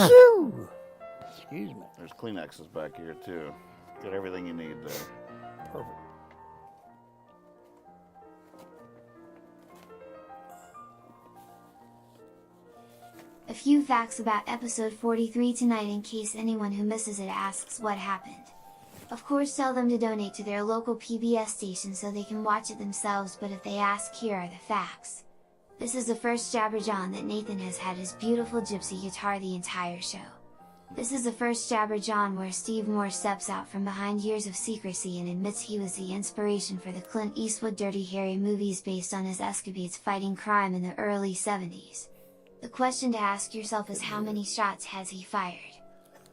Shoo! Excuse me. There's Kleenexes back here, too. Got everything you need there. Perfect. A few facts about episode 43 tonight in case anyone who misses it asks what happened. Of course, tell them to donate to their local PBS station so they can watch it themselves, but if they ask, here are the facts. This is the first Jabber Jawn that Nathan has had his beautiful gypsy guitar the entire show. This is the first Jabber Jawn where Steve Moore steps out from behind years of secrecy and admits he was the inspiration for the Clint Eastwood Dirty Harry movies based on his escapades fighting crime in the early 70s. The question to ask yourself is, how many shots has he fired?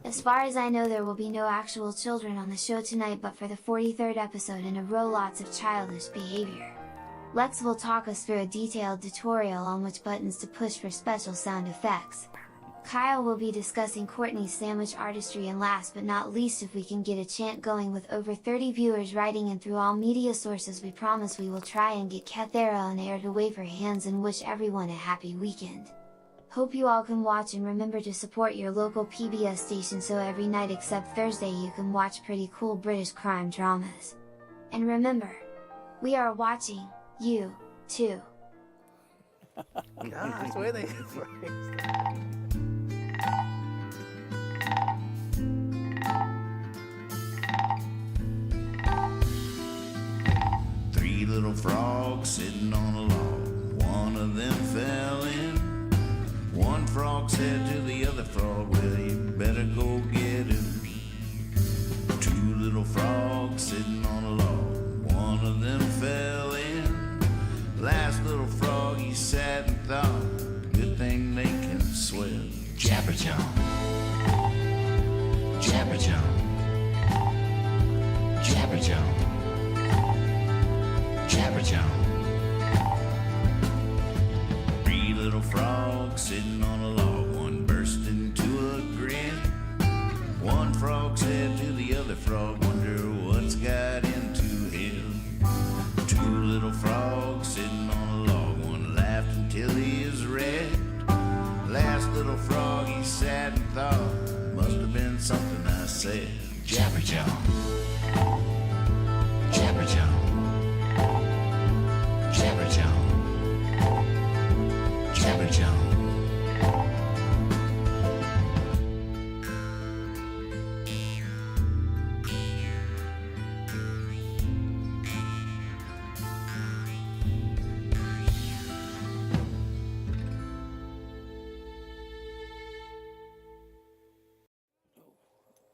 As far as I know, there will be no actual children on the show tonight, but for the 43rd episode in a row, lots of childish behavior. Lex will talk us through a detailed tutorial on which buttons to push for special sound effects. Kyle will be discussing Courtney's sandwich artistry, and last but not least, if we can get a chant going with over 30 viewers writing in through all media sources, we promise we will try and get Kathera on air to wave her hands and wish everyone a happy weekend. Hope you all can watch, and remember to support your local PBS station so every night except Thursday you can watch pretty cool British crime dramas. And remember, we are watching you too. Gosh, where they Three little frogs sitting on a log. One of them fell in. One frog said to the other frog, well, you better go get him. Two little frogs sitting on a log. One of them fell in. Last little frog, he sat and thought, good thing they can swim. Jabber Jawn. Jabber Jawn. Jabber Jawn. Jabber Jawn. Three little frogs sitting on a log. One burst into a grin. One frog said to the other frog, wonder what's got into him. Two little frogs sitting on a log. One laughed until he is red. Last little frog, he sat and thought, must have been something I said. Jabber Jawn. Jabber Jawn. Jabber Jawn. Jabber Jawn.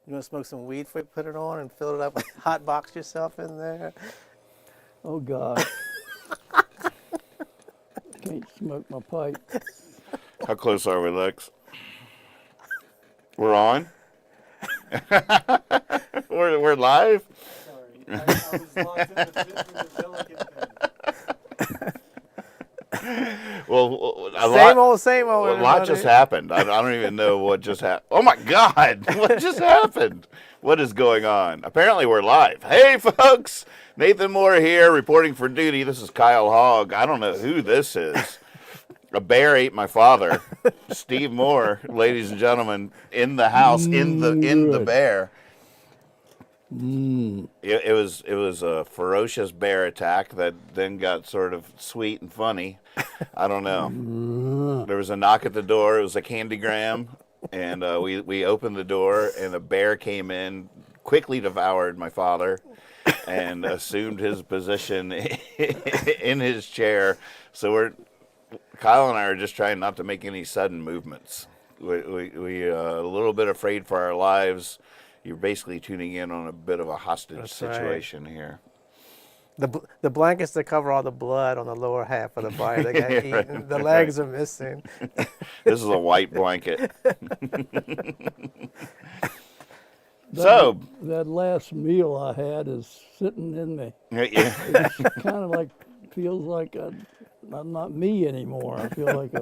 You want to smoke some weed before you put it on and fill it up, hot box yourself in there? Oh, God. Can't smoke my pipe. How close are we, Lex? We're on? we're live? Sorry, I was locked in the delicate pen. Well, Same old. A lot just happened. I don't even know what just happened. Oh my God, what just happened? What is going on? Apparently we're live. Hey folks, Nathan Moore here reporting for duty. This is Kyle Hogg. I don't know who this is. A bear ate my father. Steve Moore, ladies and gentlemen, in the house, in the bear. It was a ferocious bear attack that then got sort of sweet and funny. I don't know. There was a knock at the door. It was a candygram, and we opened the door, and the bear came in, quickly devoured my father, and assumed his position in his chair. So Kyle and I are just trying not to make any sudden movements. We a little bit afraid for our lives. You're basically tuning in on a bit of a hostage situation here. The blankets that cover all the blood on the lower half of the body that got eaten. Right, The legs are missing. This is a white blanket. That last meal I had is sitting in me. Yeah. It's kind of like, feels like I'm not me anymore. I feel like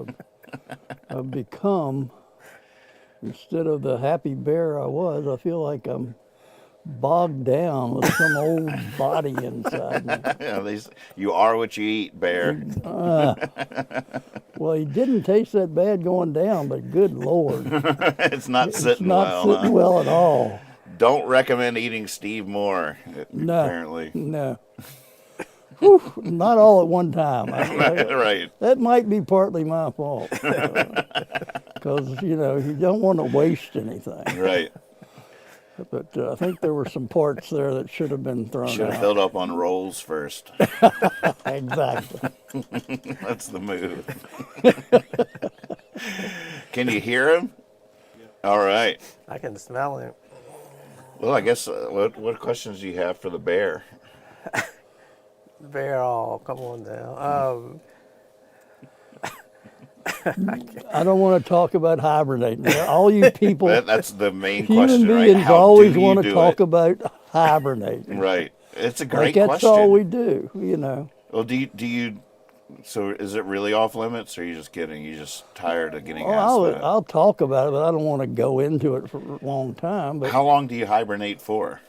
I've become, instead of the happy bear I was, I feel like I'm bogged down with some old body inside me. You are what you eat, bear. Well, he didn't taste that bad going down, but good Lord. It's not It's sitting not well. sitting Huh? well at all. Don't recommend eating Steve Moore. No. Apparently. No. Whew, not all at one time. Right. That might be partly my fault. Because, you don't want to waste anything. Right. But I think there were some parts there that should have been thrown Should have out. filled up on rolls first. Exactly. That's the move. Can you hear him? All right. I can smell him. Well, I guess what questions do you have for the bear? Bear, oh, come on down. I don't want to talk about hibernating. All you people, That's the main human question, right? beings How always do you want to do talk it? about hibernating. Right. It's a Like great that's question. all we do, Well, do you? So is it really off limits, or are you just kidding? You're just tired of getting Well, asked that? I'll talk about it, but I don't want to go into it for a long time. But How long do you hibernate for?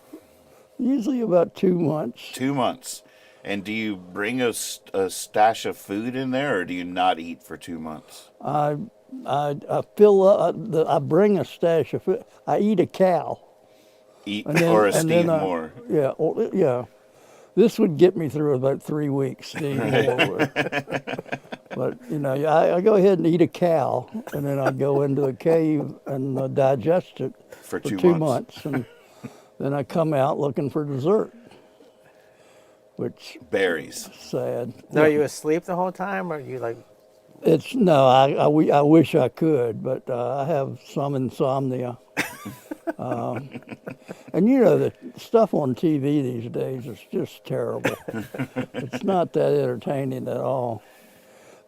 usually about 2 months. 2 months. And do you bring a stash of food in there, or do you not eat for 2 months? I fill up. I bring a stash of food. I eat a cow. Eat And then, or a and Steve then Moore? Yeah, yeah. This would get me through about 3 weeks, Steve Moore would. But, I go ahead and eat a cow, and then I go into a cave and digest it For for 2 2 months. months. And then I come out looking for dessert, which Berries. is sad. No, are you asleep the whole time, or are you like? No, I wish I could, but I have some insomnia. And the stuff on TV these days is just terrible. It's not that entertaining at all.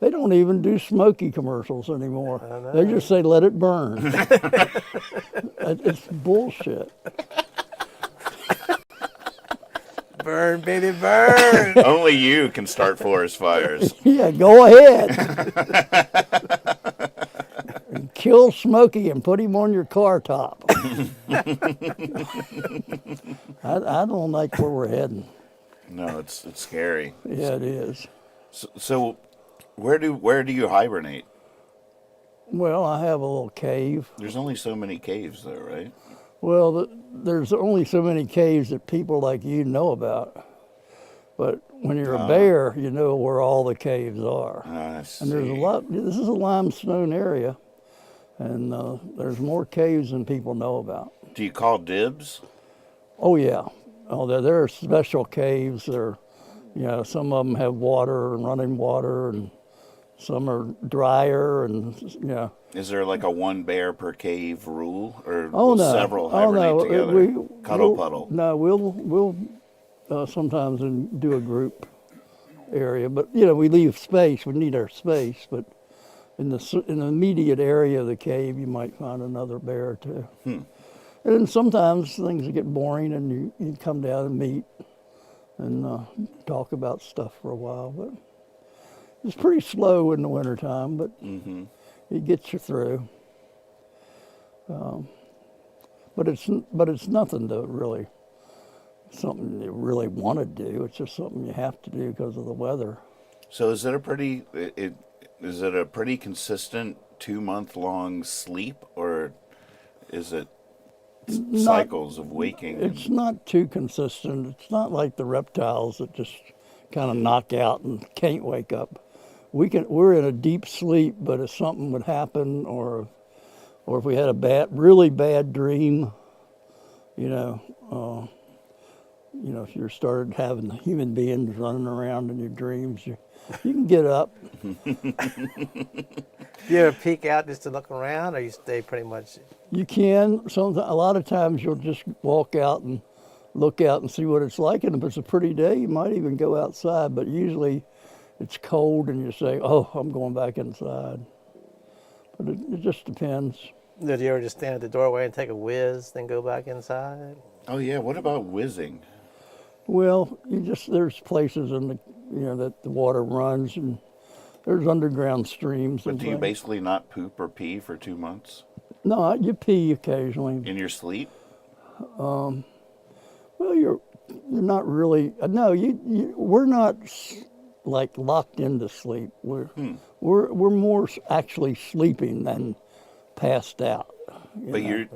They don't even do smoky commercials anymore. They just say, let it burn. It's bullshit. Burn, baby, burn. Only you can start forest fires. Yeah, go ahead. And kill Smokey and put him on your car top. I don't like where we're heading. No, it's scary. Yeah, it is. So where do you hibernate? Well, I have a little cave. There's only so many caves, though, right? Well, there's only so many caves that people like you know about. But when you're a bear, you know where all the caves are. I see. And there's a lot. This is a limestone area, and there's more caves than people know about. Do you call dibs? Oh yeah. Oh, there are special caves. Some of them have water and running water, and some are drier, and Is there like a one bear per cave rule, or Oh will no. several Oh hibernate no. together? Cuddle we'll- puddle. No, we'll sometimes do a group area, but we leave space. We need our space, but in the immediate area of the cave, you might find another bear or two. And then sometimes things get boring, and you come down and meet and talk about stuff for a while. But it's pretty slow in the wintertime, but it gets you through. But it's nothing to really, something you really want to do. It's just something you have to do because of the weather. So is it a pretty consistent 2-month-long sleep, or is it cycles of waking? It's not too consistent. It's not like the reptiles that just kind of knock out and can't wake up. We're in a deep sleep, but if something would happen, or if we had a really bad dream, if you started having human beings running around in your dreams, you can get up. Do you ever peek out just to look around, or you stay pretty much? You can. A lot of times you'll just walk out and look out and see what it's like. And if it's a pretty day, you might even go outside. But usually it's cold and you say, oh, I'm going back inside. But it just depends. Did you ever just stand at the doorway and take a whiz, then go back inside? Oh yeah, what about whizzing? Well, there's places in that the water runs, and there's underground streams. But and do you things. basically not poop or pee for 2 months No, you pee occasionally. in your sleep? Well, you're not really. No, we're not like locked into sleep. We're more actually sleeping than passed out. But you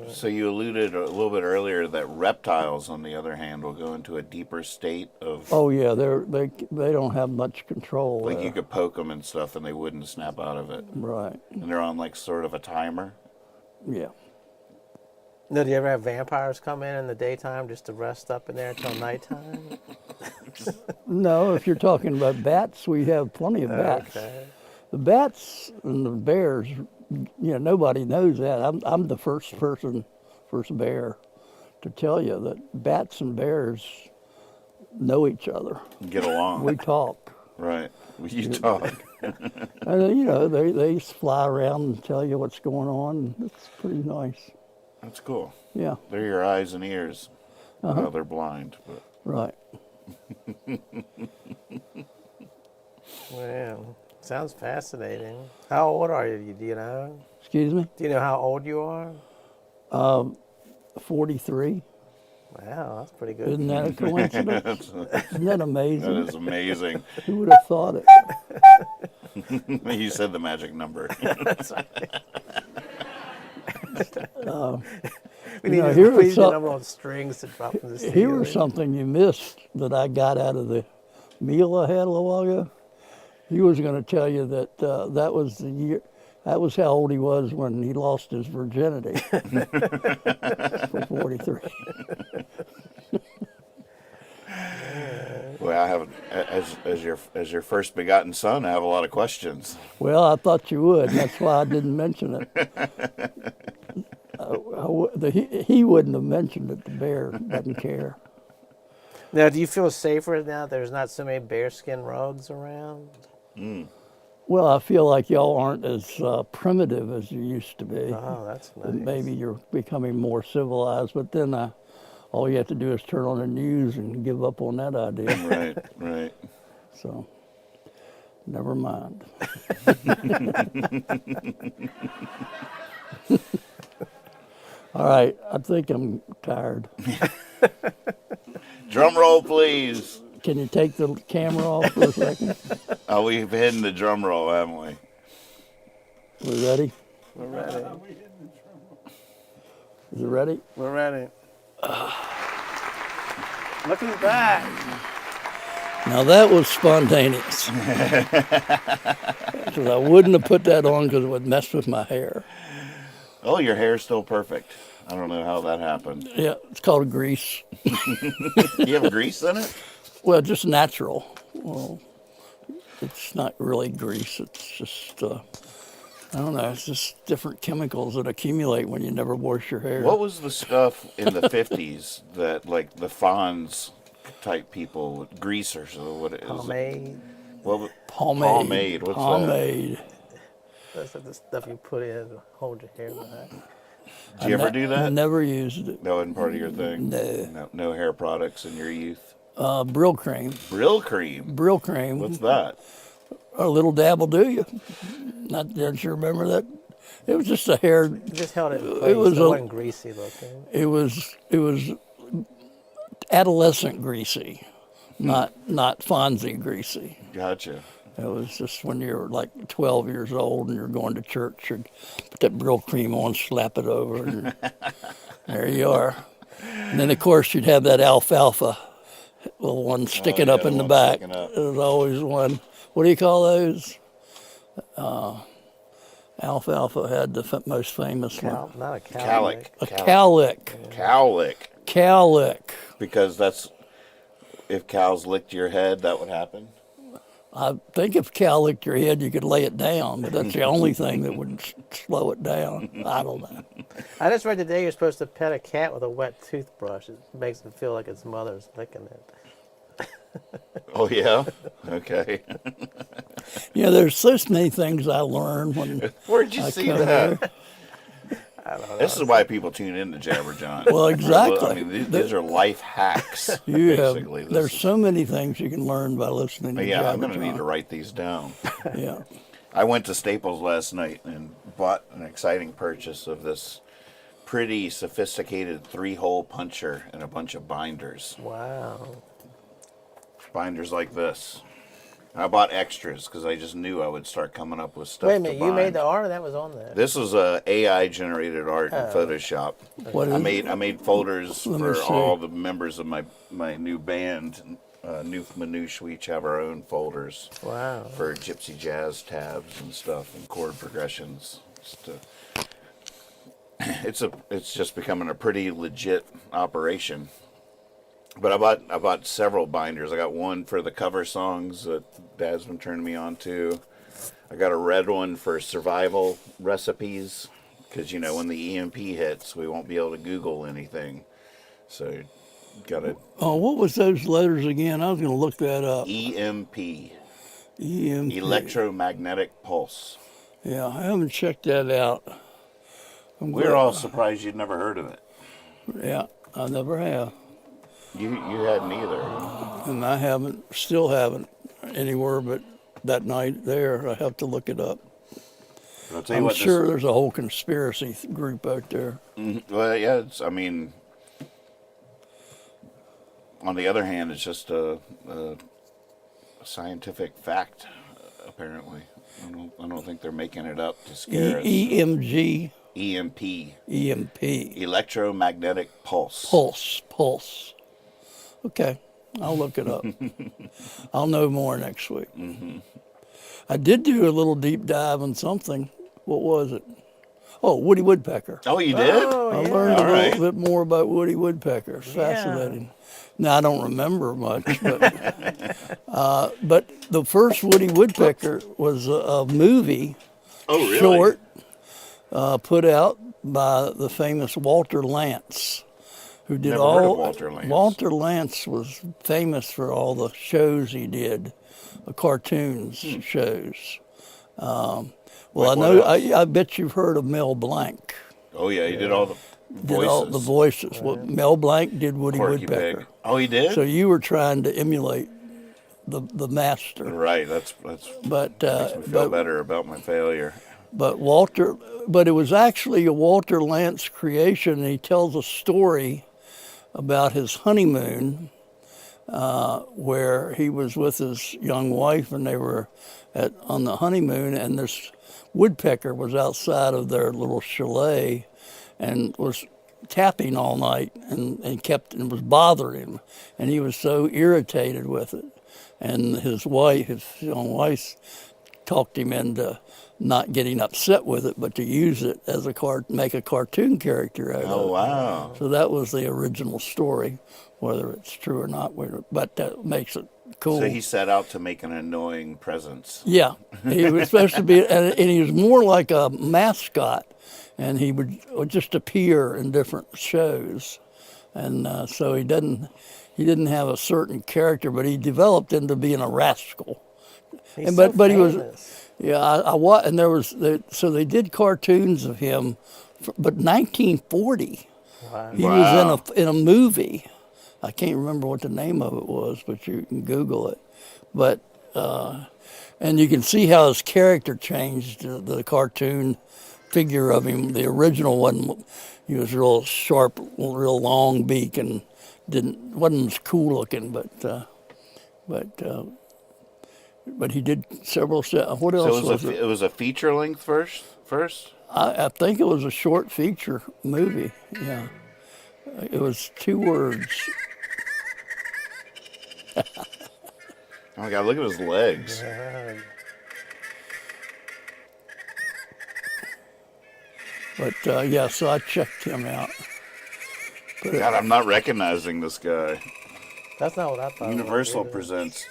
alluded a little bit earlier that reptiles, on the other hand, will go into a deeper state of, Oh yeah, they don't have much control. like you could poke them and stuff and they wouldn't snap out of it. Right. And they're on like sort of a timer. Yeah. No, do you ever have vampires come in the daytime just to rest up in there until nighttime? No, if you're talking about bats, we have plenty of bats. Okay. The bats and the bears, nobody knows that. I'm the first bear to tell you that bats and bears know each other. Get along. We talk. Right. You talk. And they fly around and tell you what's going on. It's pretty nice. That's cool. Yeah, They're your eyes and ears. Well, they're blind. But. right. Well, sounds fascinating. How old are you? Do you know? Excuse me? Do you know how old you are? 43. Wow, that's pretty good. Isn't that a coincidence? Isn't that amazing? That is amazing. Who would have thought it? You said the magic number. We need here to was please some- the number on strings to drop in the Here ceiling. was something you missed that I got out of the meal I had a little while ago. He was going to tell you that that was the year. That was how old he was when he lost his virginity. For 43. Well, I have, as your first begotten son, I have a lot of questions. Well, I thought you would. That's why I didn't mention it. He wouldn't have mentioned it. The bear doesn't care. Now, do you feel safer now? There's not so many bearskin rugs around. Well, I feel like y'all aren't as primitive as you used to be. Oh, that's nice. Maybe you're becoming more civilized, but then all you have to do is turn on the news and give up on that idea. Right. So, never mind. All right, I think I'm tired. Drum roll, please. Can you take the camera off for a second? Oh, we've hidden the drum roll, haven't we? We ready? We're ready. Is it ready? We're ready. Look who's back. Now that was spontaneous. Because I wouldn't have put that on because it would mess with my hair. Oh, your hair's still perfect. I don't know how that happened. Yeah, it's called grease. You have grease in it? Well, just natural. Well, it's not really grease. It's just, I don't know, it's just different chemicals that accumulate when you never wash your hair. What was the stuff in the 50s that, like, the Fonz type people, greasers, or what it is? Pomade. Well, Pomade. Pomade. What's Pomade. That's the stuff you put in to hold your hair back. that? Did you ever do I that? never used it. That wasn't part of your thing? No. No hair products in your youth? Brill cream. Brill cream? Brill cream. What's that? A little dab will do you. Don't you remember that? It was just a hair. You just held it in place. It wasn't greasy looking. It was adolescent greasy, not Fonzie greasy. Gotcha. It was just when you're like 12 years old and you're going to church, you'd put that Brill cream on, slap it over, and there you are. And then, of course, you'd have that alfalfa, little one sticking up in the one back. sticking up. There's always one. What do you call those? Alfalfa had the most famous one. Not a Cowlick. A cowlick. Cowlick. Cowlick. Because that's, if cows licked your head, that would happen. I think if cow licked your head, you could lay it down, but that's the only thing that would slow it down. I don't know. I just read today you're supposed to pet a cat with a wet toothbrush. It makes it feel like its mother's licking it. Oh, yeah? Okay. There's so many things I learned when Where'd you I see cut that? hair. I don't know. This is why people tune in to Jabber John. Well, exactly. I mean, these are life hacks, You basically. have, there's so many things you can learn by listening to Yeah, I'm Jabber going to need to John. write these down. Yeah. I went to Staples last night and bought an exciting purchase of this pretty sophisticated 3-hole puncher and a bunch of binders. Wow. Binders like this. I bought extras because I just knew I would start coming up with stuff. Wait a minute, to you made bind. the art, or that was on there? This was AI generated art in Photoshop. What I is made folders Let me for see. all the members of my new band. New Manouche, we each have our own folders Wow. for gypsy jazz tabs and stuff and chord progressions. It's just becoming a pretty legit operation. But I bought several binders. I got one for the cover songs that Dad's been turning me on to. I got a red one for survival recipes because when the EMP hits, we won't be able to Google anything. So got a Oh, what was those letters again? I was going to look that up. EMP, EMP. electromagnetic pulse. Yeah, I haven't checked that out. We're all surprised you'd never heard of it. Yeah, I never have. You hadn't either. And I still haven't anywhere but that night there. I have to look it up. But I'll tell you I'm what, sure there's a whole conspiracy group out there. Well, yeah, on the other hand, it's just a scientific fact, apparently. I don't think they're making it up to scare us. EMG. EMP. EMP. Electromagnetic pulse. Pulse. Okay, I'll look it up. I'll know more next week. Mm-hmm. I did do a little deep dive on something. What was it? Oh, Woody Woodpecker. Oh, you did? Oh, I yeah. learned All a right. little bit more about Woody Woodpecker. It's fascinating. Now, I don't remember much, but the first Woody Woodpecker was a movie, Oh, really? short, put out by the famous Walter Lantz, who did Never all. heard of Walter Lantz. Walter Lantz was famous for all the shows he did, the cartoons shows. Well, Like I what know. else? I bet you've heard of Mel Blanc. Oh, yeah, he did all the voices. Did all the voices. Well, Mel Blanc did Woody Porky Woodpecker. Pig. Oh, he did? So you were trying to emulate the master, Right, that's but makes me feel better about my failure. but it was actually a Walter Lantz creation. And he tells a story about his honeymoon, where he was with his young wife, and they were on the honeymoon, and this woodpecker was outside of their little chalet, and was tapping all night, and was bothering him, and he was so irritated with it, and his young wife, talked him into not getting upset with it, but to use it as make a cartoon character out of it. Oh, wow. So that was the original story, whether it's true or not, but that makes it cool. So he set out to make an annoying presence. Yeah, he was supposed to be, and he was more like a mascot, and he would just appear in different shows, and so he didn't have a certain character, but he developed into being a rascal. He's And so but he was, famous. yeah, and there was so they did cartoons of him, but 1940 Wow. he Wow. was in a movie. I can't remember what the name of it was, but you can Google it. But and you can see how his character changed. The cartoon figure of him, the original one, he was real sharp, real long beak, and wasn't as cool looking. But he did several. What else So it was a feature length first? I think it was a short feature movie. Yeah, it was 2 words. Oh my God, look at his legs. But yeah, so I checked him out. God, I'm not recognizing this guy. That's not what I thought. Universal it was. presents.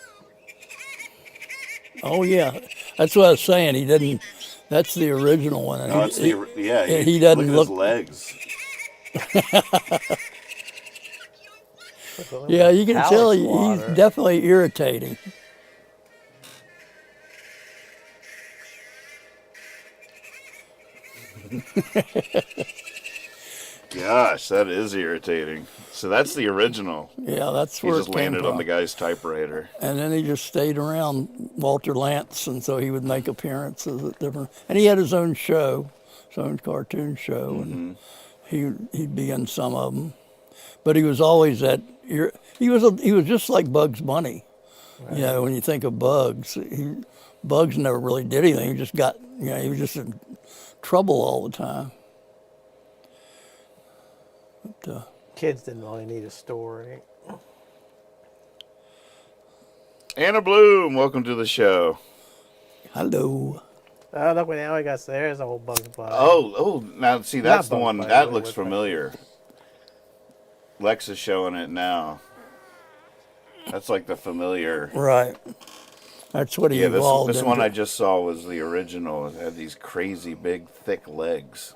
Oh yeah, that's what I was saying. He didn't. That's the original one. And No, that's he doesn't look look. at his legs. Yeah, you can Palace tell he's water. definitely irritating. Gosh, that is irritating. So that's the original. Yeah, that's He where just it came landed from. on the guy's typewriter. And then he just stayed around Walter Lantz, and so he would make appearances at different. And he had his own show, his own cartoon show, and he'd be in some of them. But he was always he was just like Bugs Bunny. You know, when you think of Bugs, Bugs never really did anything. He just got, you know, he was just in trouble all the time. But, Kids didn't really need a story. Anna Bloom, welcome to the show. hello. Oh, look, now we got there's a whole Bugs Bunny. Oh, now see, that's the Bugs one Bunny, that Woody looks Woodpecker. familiar. Lex is showing it now. That's like the familiar. Right. That's what he Yeah, evolved this into. one I just saw was the original. It had these crazy big thick legs.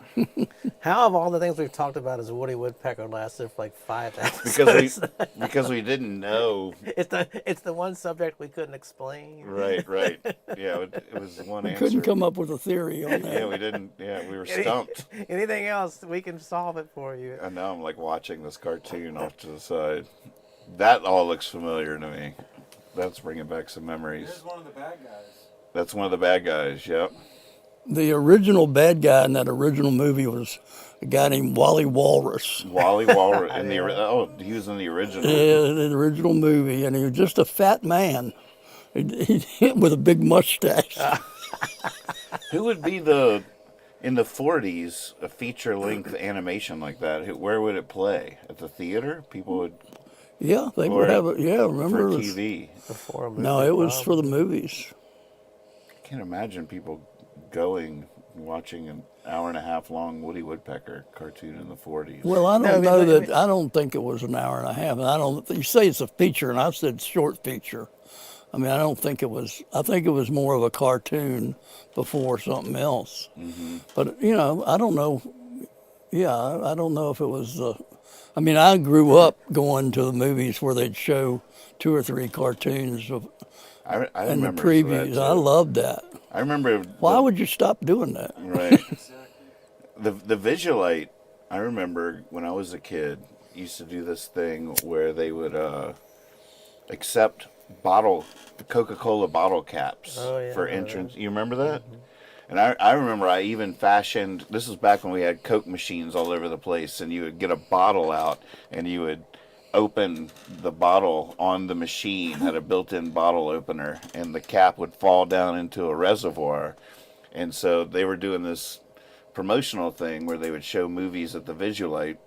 How of all the things we've talked about has Woody Woodpecker lasted for like 5 episodes? Because we didn't know. It's the one subject we couldn't explain. Right. Yeah, it was one We answer. couldn't come up with a theory on that. Yeah, we didn't. Yeah, we were stumped. Anything else, we can solve it for you. And now I'm like watching this cartoon off to the side. That all looks familiar to me. That's bringing back some memories. Here's one of the bad guys. That's one of the bad guys. Yep. The original bad guy in that original movie was a guy named Wally Walrus. Wally Walrus in the he was in the original. Yeah, the original movie, and he was just a fat man with a big mustache. Who would be in the 40s a feature length animation like that? Where would it play? At the theater? People would Yeah, they Or would have it. Yeah, remember? for it was- TV. Before a No, movie, it was for probably. the movies. I can't imagine people going and watching an hour and a half long Woody Woodpecker cartoon in the 40s. Well, I No, don't know but- that. I don't think it was an hour and a half. And I don't. You say it's a feature, and I said short feature. I mean, I don't think it was. I think it was more of a cartoon before something else. But you know, I don't know. Yeah, I don't know if it was. I mean, I grew up going to the movies where they'd show 2 or 3 cartoons of I and the remember previews. that, I too. loved that. I remember. Why would you stop doing that? Right. The Visualite, I remember when I was a kid, used to do this thing where they would accept the Coca-Cola bottle caps Oh, yeah, for I remember entrance. You remember that? And I remember I even fashioned, this was back when we had Coke machines all over the place, and you would get a bottle out and you would open the bottle on the machine, had a built-in bottle opener, and the cap would fall down into a reservoir. And so they were doing this promotional thing where they would show movies at the Visualite,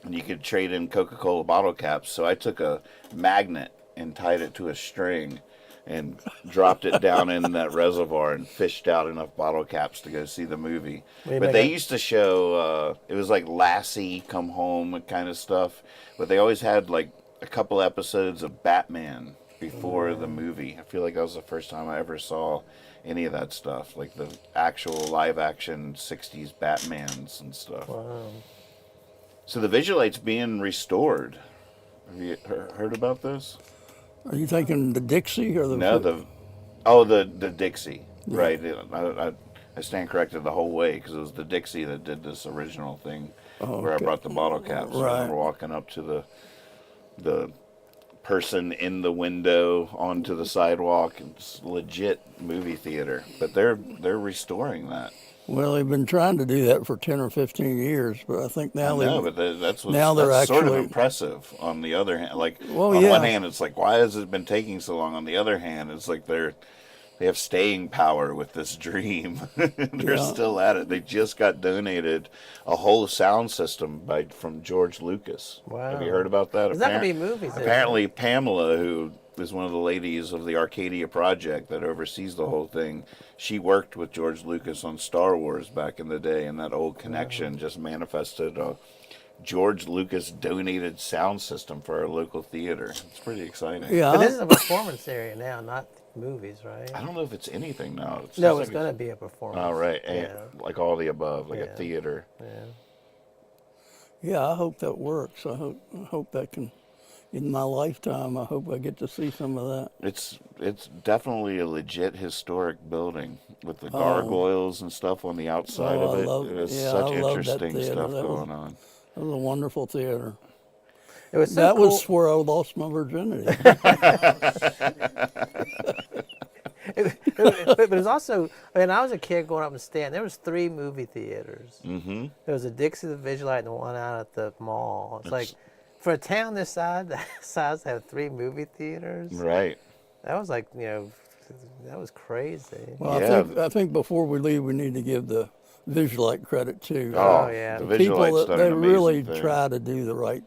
and you could trade in Coca-Cola bottle caps. So I took a magnet and tied it to a string and dropped it down in that reservoir and fished out enough bottle caps to go see the movie. What do you But make they of- used to show, it was like Lassie Come Home kind of stuff, but they always had like a couple episodes of Batman before the movie. I feel like that was the first time I ever saw any of that stuff, like the actual live action 60s Batmans and stuff. Wow. So the Visualite's being restored. Have you heard about this? Are you thinking the Dixie or the? No, the Dixie, right? I stand corrected the whole way because it was the Dixie that did this original thing where I okay. brought the bottle caps. Right. I remember walking up to the person in the window onto the sidewalk. It's legit movie theater, but they're restoring that. Well, they've been trying to do that for 10 or 15 years, but I think now No, they. but that's now they're that's sort of actually- impressive. On the other hand, like Well, on yeah. one hand, it's like why has it been taking so long? On the other hand, it's like they have staying power with this dream. They're Yeah. still at it. They just got donated a whole sound system from George Lucas. Wow. Have you heard about that? There's not gonna be movies there. Apparently, Pamela, who is one of the ladies of the Arcadia Project that oversees the whole thing, she worked with George Lucas on Star Wars back in the day, and that old connection just manifested a George Lucas donated sound system for our local theater. It's pretty exciting. Yeah, But this is a performance area now, not movies, right? I don't know if it's anything now. It No, seems it's like going to be a performance. Oh, right. And Yeah. like all the above, like a Yeah. theater. Yeah. yeah. I hope that works. I hope that can. In my lifetime, I hope I get to see some of that. It's definitely a legit historic building with the gargoyles and stuff on the outside Oh, of I it. love- There's yeah, such I love that interesting theater. stuff That was- going on. It was a wonderful theater. It was so That cool. was where I lost my virginity. but it was also, when I was a kid growing up in Stanton, there was 3 movie theaters. Mm-hmm. There was a Dixie, the Visualite, and the one out at the mall. It's like, for a town this size to have 3 movie theaters, Right. That was like, that was crazy. Well, Yeah. I think before we leave, we need to give the Visualite credit too. Oh, yeah. the The people Visualite's that done they an amazing really thing. try to do the right,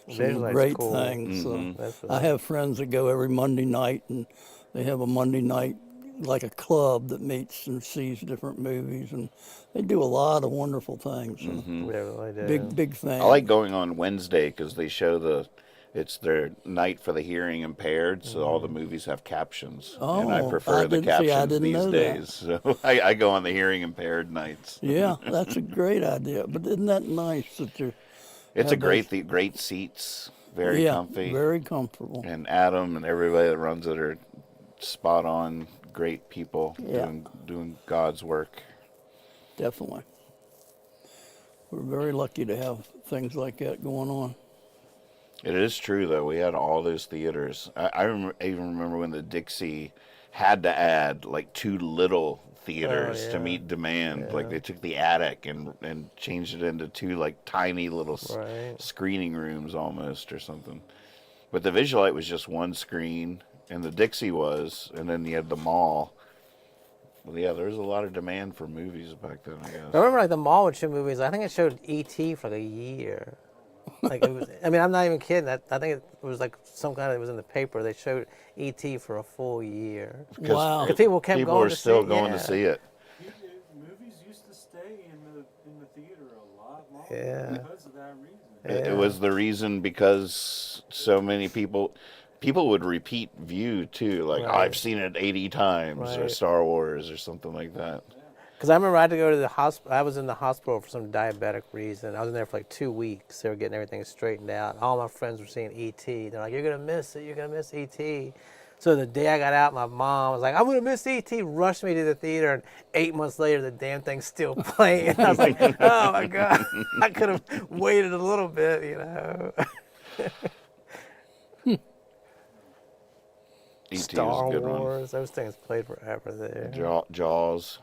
some Visualite's great cool. things. So That's I have friends that go every Monday night, and they have a Monday night like a club that meets and sees different movies, and they do a lot of wonderful things. So They really do. big fan. I like going on Wednesday because they show it's their night for the hearing impaired, so all the movies have captions, and I Oh, prefer I the didn't see, I captions didn't these know that. days. So I go on the hearing impaired nights. Yeah, that's a great idea. But isn't that nice that you? It's a have those- great seats, very yeah, comfy, very comfortable. and Adam and everybody that runs it are spot on, great people Yeah. doing God's work. Definitely. We're very lucky to have things like that going on. It is true though. We had all those theaters. I even remember when the Dixie had to add like 2 little theaters to yeah. meet demand. Like they took the attic and changed it into 2 like tiny little Right. screening rooms almost or something. But the Visualite was just 1 screen, and the Dixie was, and then you had the mall. Well, yeah, there was a lot of demand for movies back then, I I guess. remember like the mall would show movies. I think it showed E.T. for like a year. Like it was. I mean, I'm not even kidding. I think it was like some kind of. It was in the paper. They showed E.T. for a full year. Wow. Because people kept People going were to still see it. going Yeah. to see it. Movies used to stay in the theater a lot longer Yeah. because of that reason. It was the reason because so many people would repeat view too. Like Right. I've seen it 80 times or Right. Star Wars or something like that. Because I remember I had to go to the hospital. I was in the hospital for some diabetic reason. I was in there for like 2 weeks. They were getting everything straightened out. All my friends were seeing E.T. They're like, "You're gonna miss it. You're gonna miss E.T." So the day I got out, my mom was like, "I'm gonna miss E.T." Rushed me to the theater, and 8 months later, the damn thing's still playing. I was like, "Oh my god, I could have waited a little bit." E.T. Star was a good Wars, those things played forever there. one. Jaws.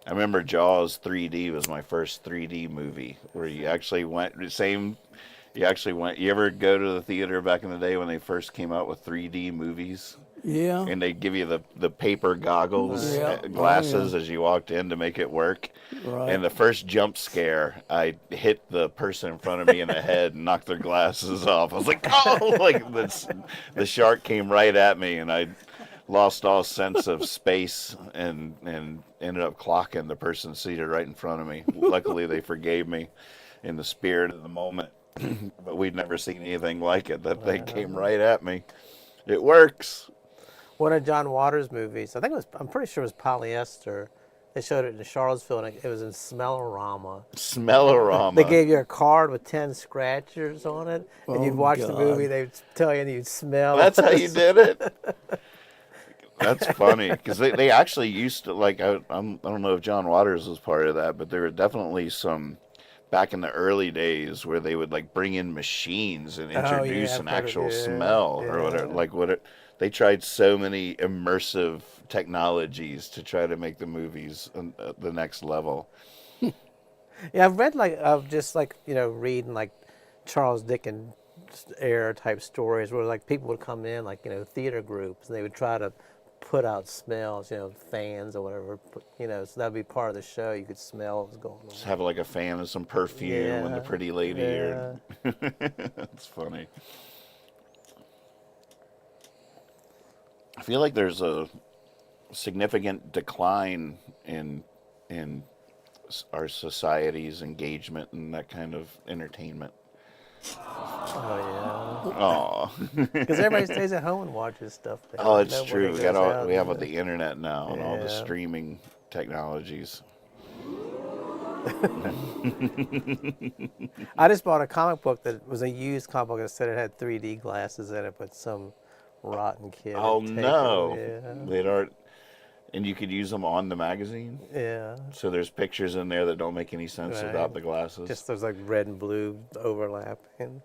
I remember Jaws 3D was my first 3D movie where you actually went you ever go to the theater back in the day when they first came out with 3D movies? Yeah. And they'd give you the paper goggles, Yeah. glasses Oh, yeah. as you walked in to make it work. Right. And the first jump scare, I hit the person in front of me in the head and knocked their glasses off. I was like, oh, like the shark came right at me, and I lost all sense of space and ended up clocking the person seated right in front of me. Luckily, they forgave me in the spirit of the moment. But we'd never seen anything like it. That thing came right at me. It works. One of John Waters' movies, I'm pretty sure it was Polyester. They showed it in Charlottesville, and it was in Smellorama. Smellorama. They gave you a card with 10 scratchers on it, and you'd Oh, watch the God. movie, they'd tell you, and you'd smell. That's how you did it? That's funny, because they actually used to, like, I don't know if John Waters was part of that, but there were definitely some, back in the early days, where they would, like, bring in machines and introduce an actual smell or whatever. They tried so many immersive technologies to try to make the movies the next level. Yeah, I've read reading like Charles Dickens era type stories where like people would come in like theater groups and they would try to put out smells, fans or whatever, so that'd be part of the show. You could smell what was going on. Just have like a fan and some perfume and the pretty lady. Or... That's funny. I feel like there's a significant decline in our society's engagement in that kind of entertainment. Oh Oh, yeah, because everybody stays at home and watches stuff. Now. oh, it's Nobody true. goes We out have and- the internet now and all the Yeah. streaming technologies. I just bought a comic book that was a used comic book that said it had 3D glasses in it, but some rotten kid. Oh had taken no, it. they don't. And you could use them on the magazine. Yeah. So there's pictures in there that don't make any sense Right. without the glasses. Just those like red and blue overlapping.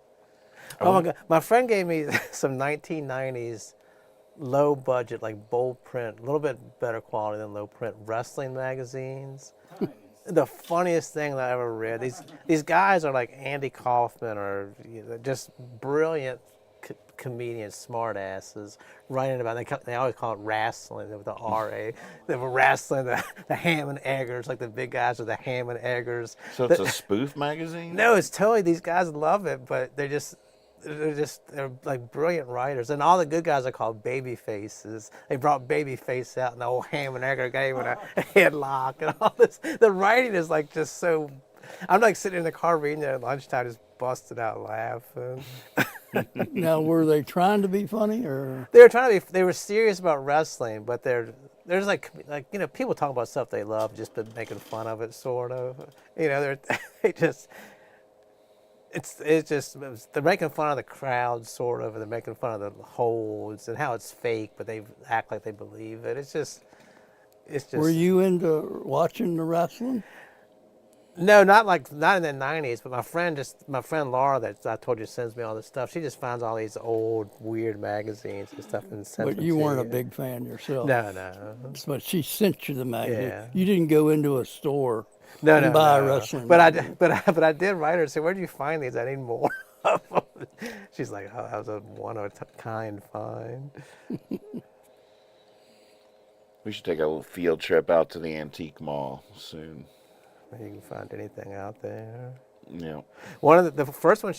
Oh my god! My friend gave me some 1990s low budget, like bold print, a little bit better quality than low print wrestling magazines. The funniest thing that I ever read. These guys are like Andy Kaufman or just brilliant comedian smartasses writing about. They always call it wrestling with the RA. They were wrestling the ham and eggers, like the big guys with the ham and eggers. So it's a spoof magazine? No, it's totally, these guys love it, but they're like brilliant writers, and all the good guys are called baby faces. They brought baby face out, and the old ham and egger gave it a headlock and all this. The writing is like just so. I'm like sitting in the car reading it at lunchtime, just busted out laughing. Now, were they trying to be funny or? They were trying to be. They were serious about wrestling, but there's like people talk about stuff they love, just been making fun of it, sort of. They just. They're making fun of the crowd, sort of, and they're making fun of the holds and how it's fake, but they act like they believe it. It's just. Were you into watching the wrestling? No, not in the '90s. But my friend Laura, that I told you sends me all this stuff. She just finds all these old weird magazines and stuff and sends. But you weren't a big fan yourself. No. But she sent you the magazine. Yeah. You didn't go into a store. No, and buy a wrestling. But I did write her and say, "Where do you find these? I need more." She's like, "Oh, that was a one of a kind find." We should take a little field trip out to the antique mall soon. You can find anything out there. Yeah. One of the first one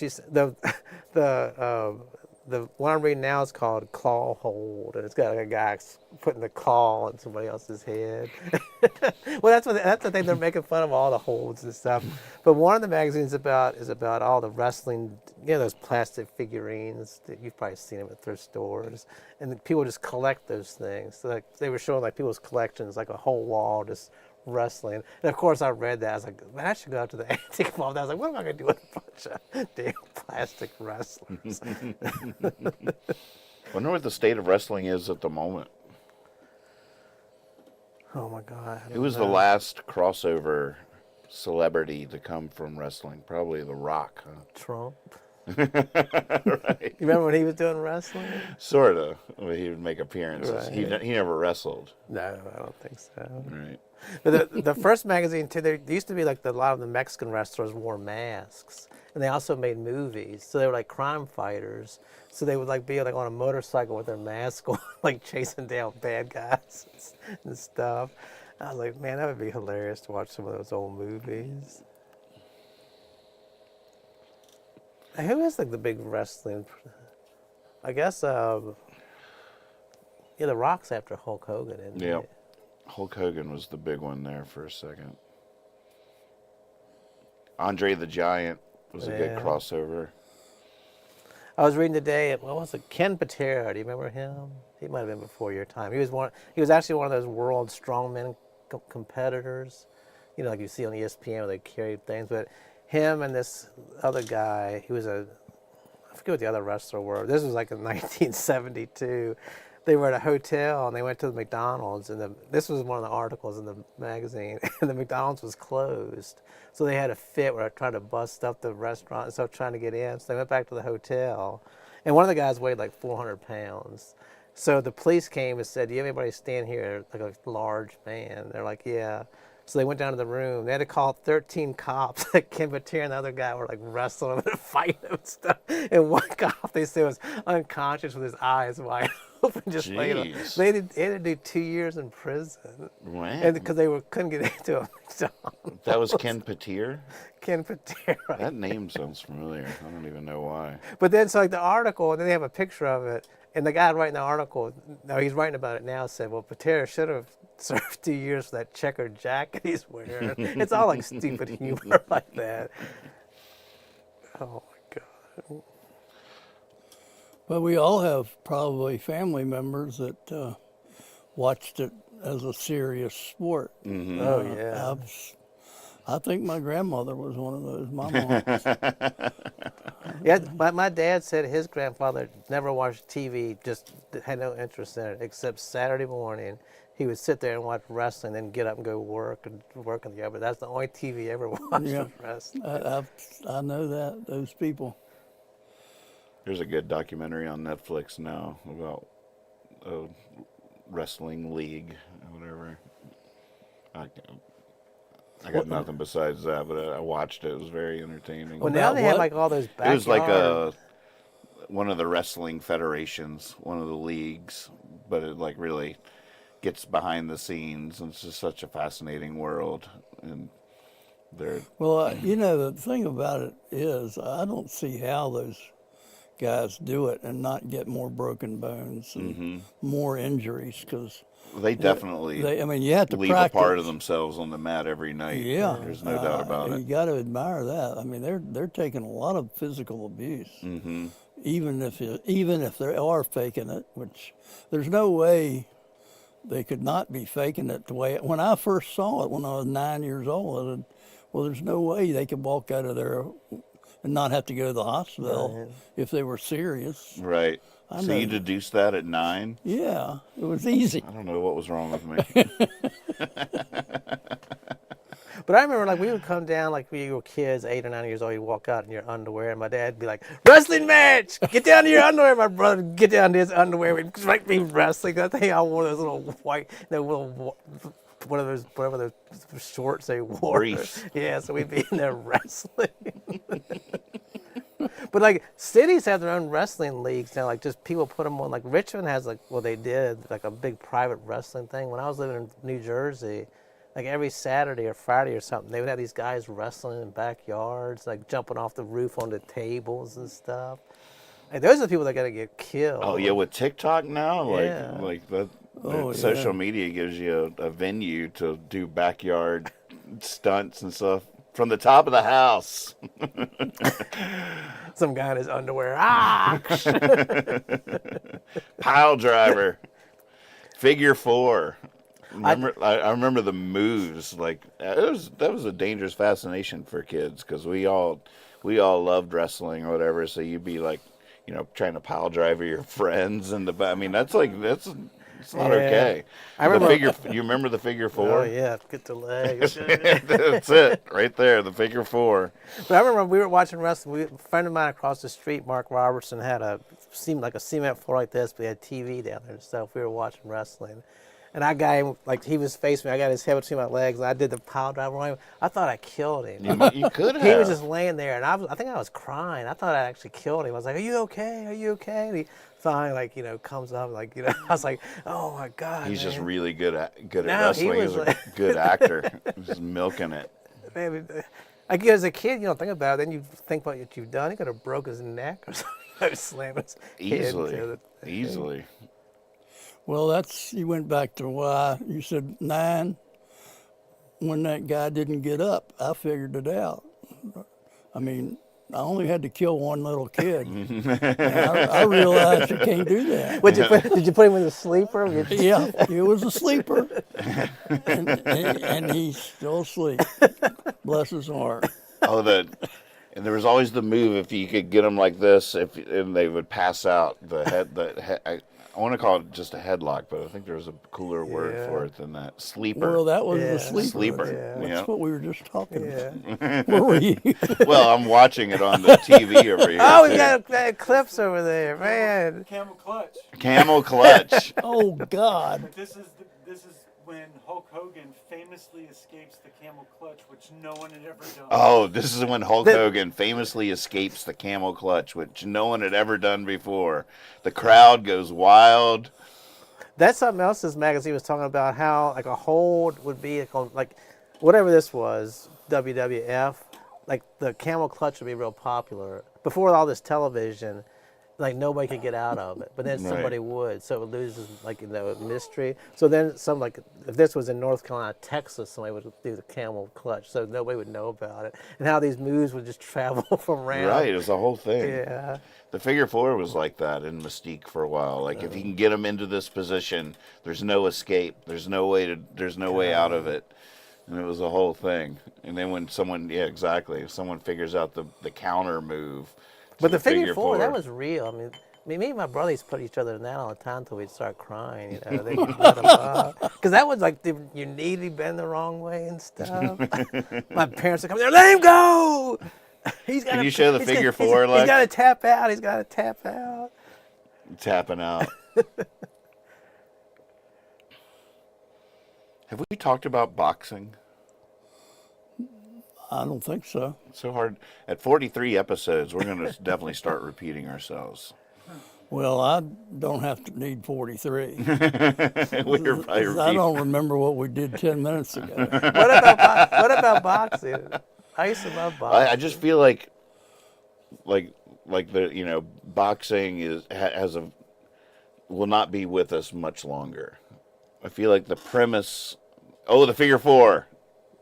the one I'm reading now is called Claw Hold, and it's got like a guy putting the claw on somebody else's head. Well, that's the thing, they're making fun of all the holds and stuff. But one of the magazines is about all the wrestling, those plastic figurines that you've probably seen them at thrift stores, and people just collect those things. So like they were showing like people's collections, like a whole wall just wrestling. And of course I read that. I was like, man, I should go out to the antique mall. I was like, what am I going to do with a bunch of damn plastic wrestlers? Wonder what the state of wrestling is at the moment. Oh my God. Who was the last crossover celebrity to come from wrestling? Probably The Rock, huh? Trump. Right. You remember when he was doing wrestling? Sort of. He would make appearances. Right. He never wrestled. No, I don't think so. Right. But the first magazine too, there used to be like a lot of the Mexican wrestlers wore masks, and they also made movies. So they were like crime fighters. So they would like be like on a motorcycle with their mask on, like chasing down bad guys and stuff. I was like, man, that would be hilarious to watch some of those old movies. Who is like the big wrestling? I guess The Rock's after Hulk Hogan, isn't Yeah. it? Hulk Hogan was the big one there for a second. Andre the Giant was a good Yeah. crossover. I was reading today. What was it? Ken Patera. Do you remember him? He might have been before your time. He was actually one of those world strongman competitors. Like you see on ESPN where they carry things. But him and this other guy, I forget what the other wrestler were. This was like in 1972. They were at a hotel and they went to the McDonald's, and this was one of the articles in the magazine, and the McDonald's was closed. So they had a fit where I tried to bust up the restaurant and stuff trying to get in. So they went back to the hotel, and one of the guys weighed like 400 pounds. So the police came and said, "Do you have anybody stand here, like a large man?" They're like, "Yeah." So they went down to the room. They had to call 13 cops. Ken Patera and the other guy were like wrestling him and fighting him and stuff. And one cop, they said, was unconscious with his eyes wide open, just laying on. They had to do 2 years in prison. Wow. And because they couldn't get into a McDonald's. That was Ken Patera? Ken Patera. That name sounds familiar. I don't even know why. But then, so like the article, and then they have a picture of it. And the guy writing the article, he's writing about it now, said, well, Patera should have served 2 years for that checkered jacket he's wearing. It's all like stupid humor like that. Oh my God. But we all have probably family members that watched it as a serious sport. Mm-hmm. Oh, yeah. I think my grandmother was one of those. My mom. Yeah, my dad said his grandfather never watched TV, just had no interest in it, except Saturday morning. He would sit there and watch wrestling, then get up and go work in the yard. But that's the only TV he ever watched Yeah. was wrestling. I know those people. There's a good documentary on Netflix now about a wrestling league or whatever. I got nothing besides that, but I watched it. It was very entertaining. Well, now they have what? like all those It backyard. was like one of the wrestling federations, one of the leagues, but it like really gets behind the scenes, and it's just such a fascinating world. And they're Well, you know, the thing about it is, I don't see how those guys do it and not get more broken bones and more injuries, because they definitely I mean, you have to leave practice. a part of themselves on the mat every night. Yeah, There's no doubt about You it. got to admire that. I mean, they're taking a lot of physical abuse, even if they are faking it. Which there's no way they could not be faking it the way. When I first saw it when I was 9 years old, I said, well, there's no way they could walk out of there and not have to go to the hospital if they were serious. Right. I So know. you deduced that at 9? Yeah, it was easy. I don't know what was wrong with me. But I remember, like, we would come down, like, we were kids, 8 or 9 years old, you'd walk out in your underwear, and my dad would be like, wrestling match! Get down to your underwear! My brother would get down to his underwear, we'd like be wrestling. I think I wore those little white, little, one of those, whatever those shorts they wore. Briefs. Yeah, so we'd be in there wrestling. But, like, cities have their own wrestling leagues now, like, just people put them on, like, Richmond has, like, well, they did, like, a big private wrestling thing. When I was living in New Jersey, like every Saturday or Friday or something, they would have these guys wrestling in backyards, like jumping off the roof onto tables and stuff. Like, those are the people that got to get killed. Oh yeah, with TikTok now, Yeah. like that. Oh, Social media gives you a venue to do backyard stunts and stuff from the top of the house. Some guy in his underwear. Ah! Pile driver, figure 4. I remember the moves. Like that was a dangerous fascination for kids, because we all loved wrestling or whatever. So you'd be like, trying to pile driver your friends and I mean that's it's not okay. I remember. You remember the figure 4? Oh yeah, get the legs. That's it, right there, the figure 4. But I remember we were watching wrestling. A friend of mine across the street, Mark Robertson, seemed like a cement floor like this, but he had TV down there and stuff. We were watching wrestling. And that guy, like, he was facing me. I got his head between my legs, and I did the pile driver on him. I thought I killed him. You could have. He was just laying there, and I think I was crying. I thought I actually killed him. I was like, "Are you okay? Are you okay?" And he finally, comes up, I was like, "Oh my God!" He's man. just really good at No, wrestling. he He's was a good actor. Just milking it. Maybe, like, as a kid, you don't think about it. Then you think about what you've done. He could have broke his neck or something. Slam his head into Easily. Well, you went back to why you said 9. When that guy didn't get up, I figured it out. I mean, I only had to kill one little kid. I realized you can't do that. Did you put him in the sleeper? Yeah, he was a sleeper, and he's still asleep. Bless his heart. Oh, and there was always the move if you could get them like this, and they would pass out. I want to call it just a headlock, but I think there's a cooler word for it than that. Sleeper. Well, that was Yeah. the sleeper. Sleeper. Yeah. That's what we were just talking Yeah. about. Where were you? Well, I'm watching it on the TV over here. Oh, we too. got clips over there, man. Camel clutch. Camel clutch. Oh God! This is when Hulk Hogan famously escapes the camel clutch, which no one had ever done. Oh, this is when Hulk Hogan famously escapes the camel clutch, which no one had ever done before. The crowd goes wild. That's something else this magazine was talking about, how like a hold would be like whatever this was, WWF, like the camel clutch would be real popular. Before all this television, like nobody could get out of it, but then somebody would, so it loses mystery. So then if this was in North Carolina, Texas, somebody would do the camel clutch, so nobody would know about it, and how these moves would just travel from around. Right, it was the whole thing. Yeah. The figure 4 was like that in Mystique for a while. Like if you can get them into this position, there's no escape. There's no way out of it. And it was a whole thing. And then when someone figures out the counter move. But the figure 4, that was real. I mean, me and my brother used to put each other in that all the time until we'd start crying, Because that was like, your knee would bend the wrong way and stuff. My parents would come there, let him go! Can you show the figure 4? He's got to tap out. He's got to tap out. Tapping out. Have we talked about boxing? I don't think so. It's so hard. At 43 episodes, we're going to definitely start repeating ourselves. Well, I don't have to need 43. We're probably I don't remember what we did 10 minutes ago. What about boxing? I used to love boxing. I just feel like the boxing will not be with us much longer. I feel like the premise. Oh, the figure four.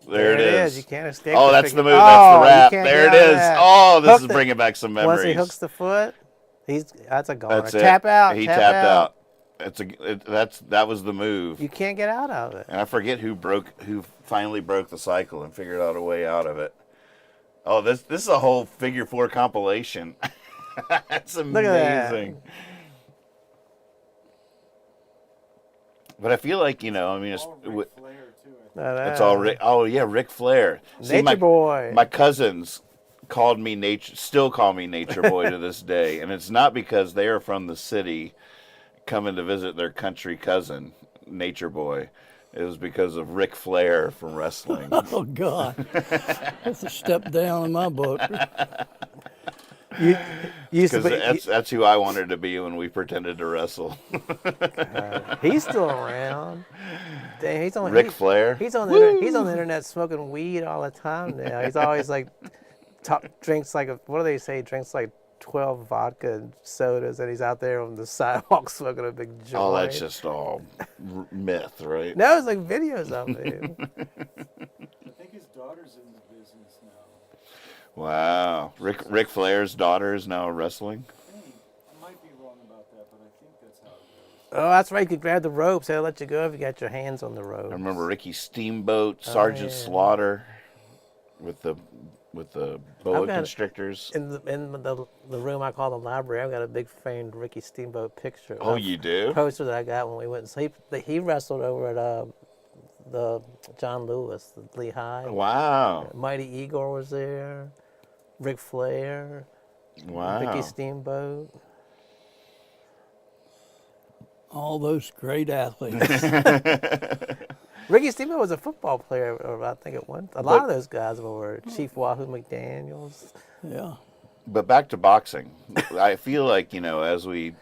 There it is. You can't escape. Oh, the that's figure. the move. That's the Oh, you wrap. can't There it get out of is. that. Oh, this Hook is the- bringing back some memories. Once he hooks the foot, that's a goner. That's it. Tap out. He tap tapped out. That was the move. You can't get out of it. And I forget who finally broke the cycle and figured out a way out of it. Oh, this is a whole figure four compilation. That's amazing. Look at that. But I feel like it's All Ric Flair, too, I think. it's all Rick. Oh yeah, Ric Flair. See, Nature Boy. My cousins still call me Nature Boy to this day, and it's not because they are from the city coming to visit their country cousin, Nature Boy. It was because of Ric Flair from wrestling. Oh, God. That's a step down in my book. You used to Because that's who I wanted to be when we pretended to wrestle. he's still around. Dang, Ric Flair? He's on the internet smoking weed all the time now. He's always like drinks like what do they say? Drinks like 12 vodka sodas, and he's out there on the sidewalk smoking a big joint. Oh, that's just all myth, right? No, it's like videos of it. I think his daughter's in the business now. Wow. Ric Flair's daughter is now wrestling? I might be wrong about that, but I think that's how it goes. Oh, that's right. You could grab the ropes. They'll let you go if you got your hands on the ropes. I remember Ricky Steamboat, Sergeant yeah. Slaughter with the boa I've got- constrictors. In the room I call the library, I've got a big framed Ricky Steamboat picture. Oh, you do? Poster that I got when we went. So he wrestled over at the John Lewis, the Lehigh. Wow. Mighty Igor was there. Ric Flair. Wow. Ricky Steamboat. All those great athletes. Ricky Steamboat was a football player, or I think at one. A lot of those guys were Chief Wahoo McDaniels. Yeah. But back to boxing. I feel like, as we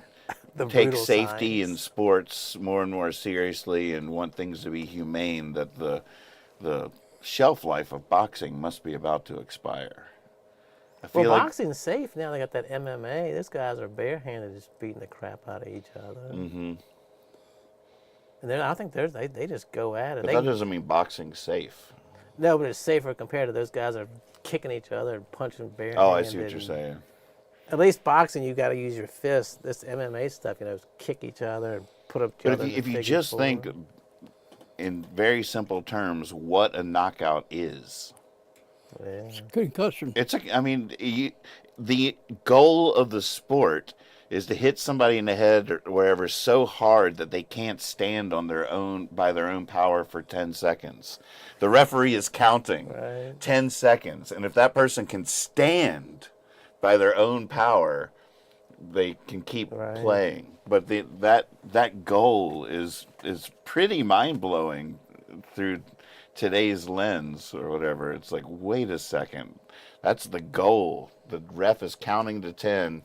The take brutal safety in science. sports more and more seriously and want things to be humane, that the shelf life of boxing must be about to expire. I feel Well, like boxing's safe now. They got that MMA. These guys are barehanded, just beating the crap out of each other. Mm-hmm. And I think they just go at it. But that doesn't mean boxing's safe. No, but it's safer compared to those guys that are kicking each other and punching barehanded. Oh, I see what you're saying. At least boxing, you got to use your fists. This MMA stuff, kick each other and put up each But other. in the if you figure just four. think in very simple terms what a knockout is. Yeah. Concussion. The goal of the sport is to hit somebody in the head or wherever so hard that they can't stand by their own power for 10 seconds. The referee is counting Right. 10 seconds, and if that person can stand by their own power, they can keep Right. playing. But that goal is pretty mind-blowing through today's lens or whatever. It's like, wait a second, that's the goal. The ref is counting to 10.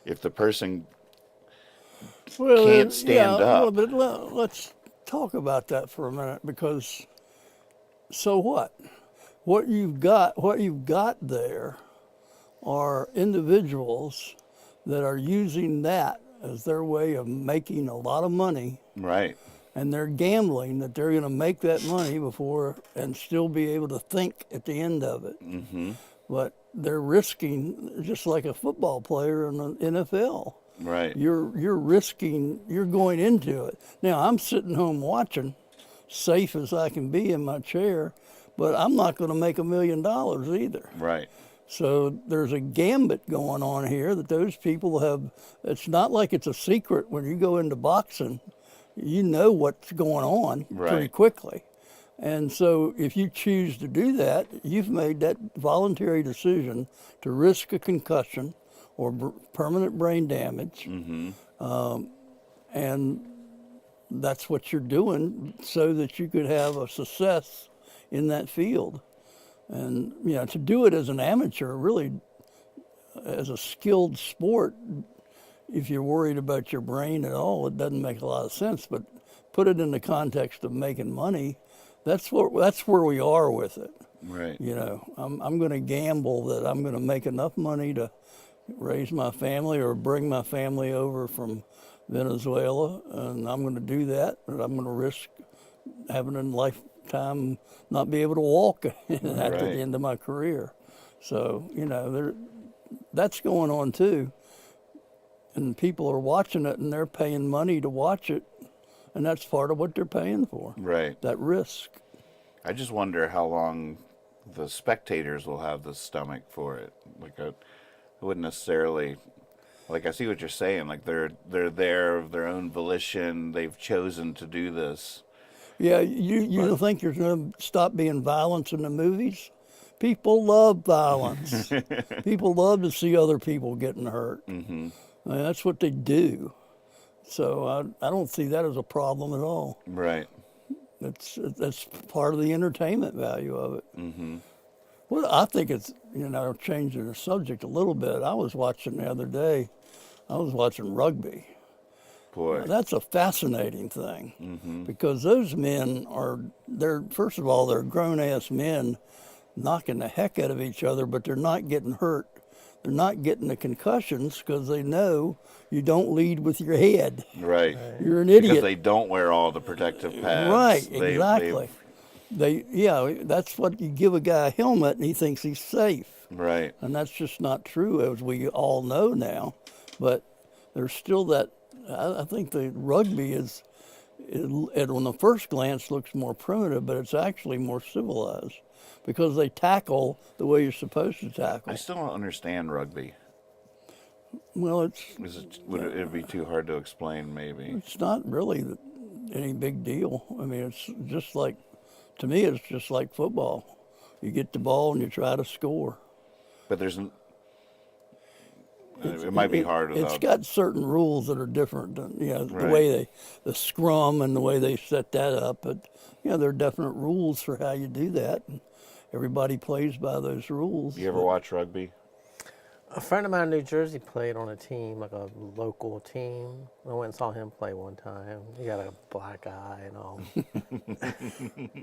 If the person can't stand up. But let's talk about that for a minute, because so what? What you've got there are individuals that are using that as their way of making a lot of money, Right. and they're gambling that they're going to make that money before and still be able to think at the end of it. Mm-hmm. But they're risking, just like a football player in the NFL. Right. You're risking, you're going into it. Now, I'm sitting home watching, safe as I can be in my chair, but I'm not going to make $1 million either. Right. So there's a gambit going on here that those people have. It's not like it's a secret when you go into boxing. You know what's going on pretty Right. quickly. And so if you choose to do that, you've made that voluntary decision to risk a concussion or permanent brain damage. Mm-hmm. And that's what you're doing so that you could have a success in that field. And, to do it as an amateur, really, as a skilled sport, if you're worried about your brain at all, it doesn't make a lot of sense. But put it in the context of making money, that's where we are with it. Right. You know, I'm going to gamble that I'm going to make enough money to raise my family or bring my family over from Venezuela, and I'm going to do that, but I'm going to risk having a lifetime not be able to walk at the end of my career. So, you know, that's going on too. And people are watching it and they're paying money to watch it, and that's part of what they're paying for. Right. That risk. I just wonder how long the spectators will have the stomach for it. Like, I wouldn't necessarily, like, I see what you're saying. Like, they're there of their own volition. They've chosen to do this. Yeah, you don't think there's going to stop being violence in the movies? People love violence. People love to see other people getting hurt. Mm-hmm. I mean, that's what they do. So I don't see that as a problem at all. Right. That's part of the entertainment value of it. Mm-hmm. Well, I think it's, you know, changing the subject a little bit. I was watching the other day, rugby. Boy. That's a fascinating thing because those men first of all, they're grown-ass men knocking the heck out of each other, but they're not getting hurt. They're not getting the concussions because they know you don't lead with your head. Right. You're an idiot. Because they don't wear all the protective pads. Right, exactly. That's what you give a guy a helmet and he thinks he's safe. Right. And that's just not true, as we all know now. But there's still that. I think the rugby it on the first glance looks more primitive, but it's actually more civilized because they tackle the way you're supposed to tackle. I still don't understand rugby. Well, would it be too hard to explain, maybe? It's not really any big deal. I mean, it's just like, to me, it's just like football. You get the ball and you try to score. But it might be hard without. It's got certain rules that are different than, Right. the way the scrum and the way they set that up. But, there are definite rules for how you do that. And everybody plays by those rules. You ever watch rugby? A friend of mine in New Jersey played on a team, like a local team. I went and saw him play one time. He got a black eye and all.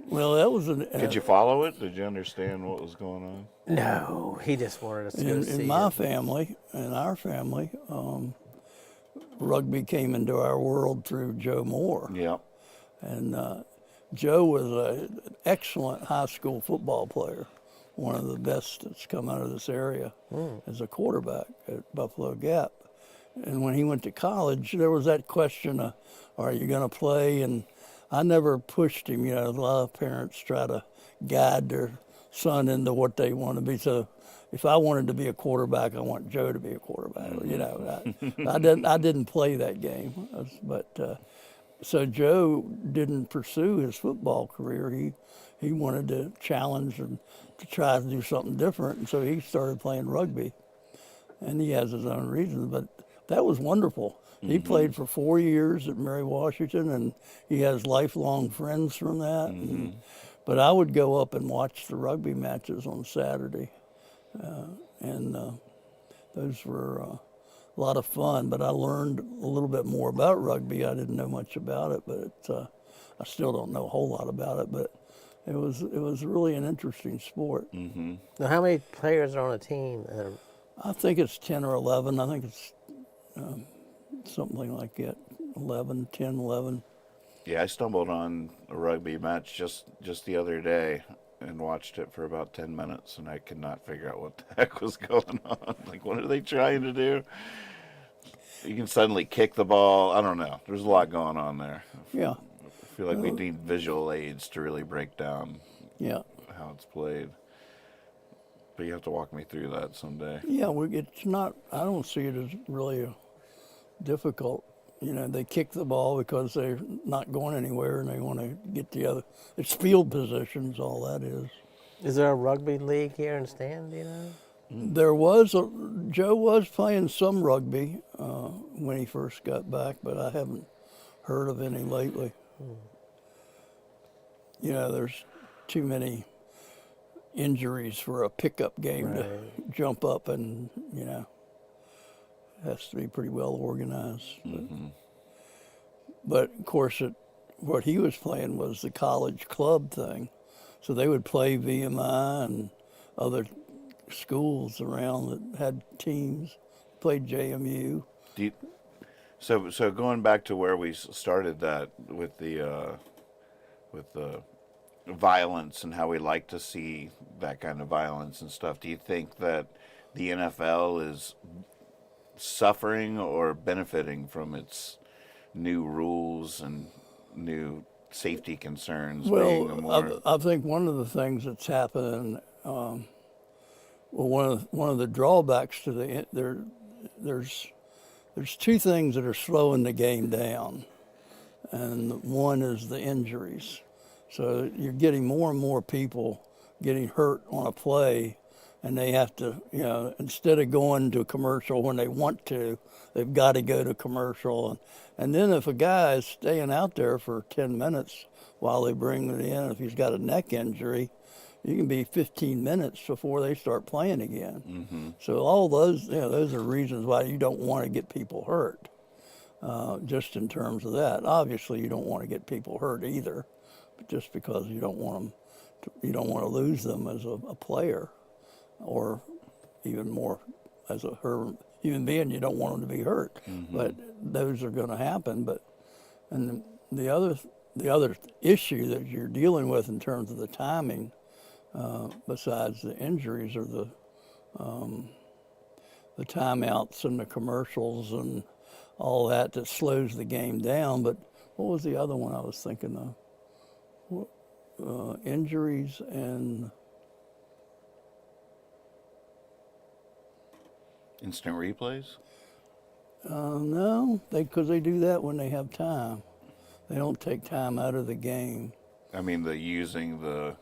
Well, that was Did you follow it? Did you understand what was going on? No, he just wanted us to go see in my family, in our family, rugby came into our world through Joe Moore. Yeah. And Joe was an excellent high school football player, one of the best that's come out of this area as a quarterback at Buffalo Gap. And when he went to college, there was that question of, are you going to play? And I never pushed him. A lot of parents try to guide their son into what they want to be. So if I wanted to be a quarterback, I want Joe to be a quarterback. I didn't play that game. But so Joe didn't pursue his football career. He wanted to challenge and to try to do something different, and so he started playing rugby. And he has his own reasons, but that was wonderful. He played for 4 years at Mary Washington, and he has lifelong friends from that. But I would go up and watch the rugby matches on Saturday, and those were a lot of fun. But I learned a little bit more about rugby. I didn't know much about it, but I still don't know a whole lot about it. But it was really an interesting sport. Now, how many players are on a team? I think it's 10 or 11. I think it's something like that, 11, 10, 11. Yeah, I stumbled on a rugby match just the other day and watched it for about 10 minutes, and I could not figure out what the heck was going on. Like, what are they trying to do? You can suddenly kick the ball. I don't know. There's a lot going on there. Yeah. I feel like we need visual aids to really break down how it's played. But you have to walk me through that someday. Yeah, it's not, I don't see it as really difficult. They kick the ball because they're not going anywhere and they want to get the other. It's field positions, all that is. Is there a rugby league here in Stan, do you know? There Joe was playing some rugby when he first got back, but I haven't heard of any lately. There's too many injuries for a pickup game to jump up and, has to be pretty well organized. But of course, what he was playing was the college club thing. So they would play VMI and other schools around that had teams, played JMU. So going back to where we started that with the violence and how we like to see that kind of violence and stuff, do you think that the NFL is suffering or benefiting from its new rules and new safety concerns? Well, I think one of the things that's happening, one of the drawbacks to there's two things that are slowing the game down, and one is the injuries. So you're getting more and more people getting hurt on a play, and they have to, instead of going to commercial when they want to, they've got to go to commercial. And then if a guy is staying out there for 10 minutes while they bring it in, if he's got a neck injury, you can be 15 minutes before they start playing again. So all those, those are reasons why you don't want to get people hurt, just in terms of that. Obviously, you don't want to get people hurt either, but just because you don't want to lose them as a player, or even more as a human being, you don't want them to be hurt. But those are going to happen. And the other issue that you're dealing with in terms of the timing, besides the injuries, are the timeouts and the commercials and all that slows the game down. But what was the other one I was thinking of? Injuries and instant replays? No, because they do that when they have time. They don't take time out of the game. I mean, using the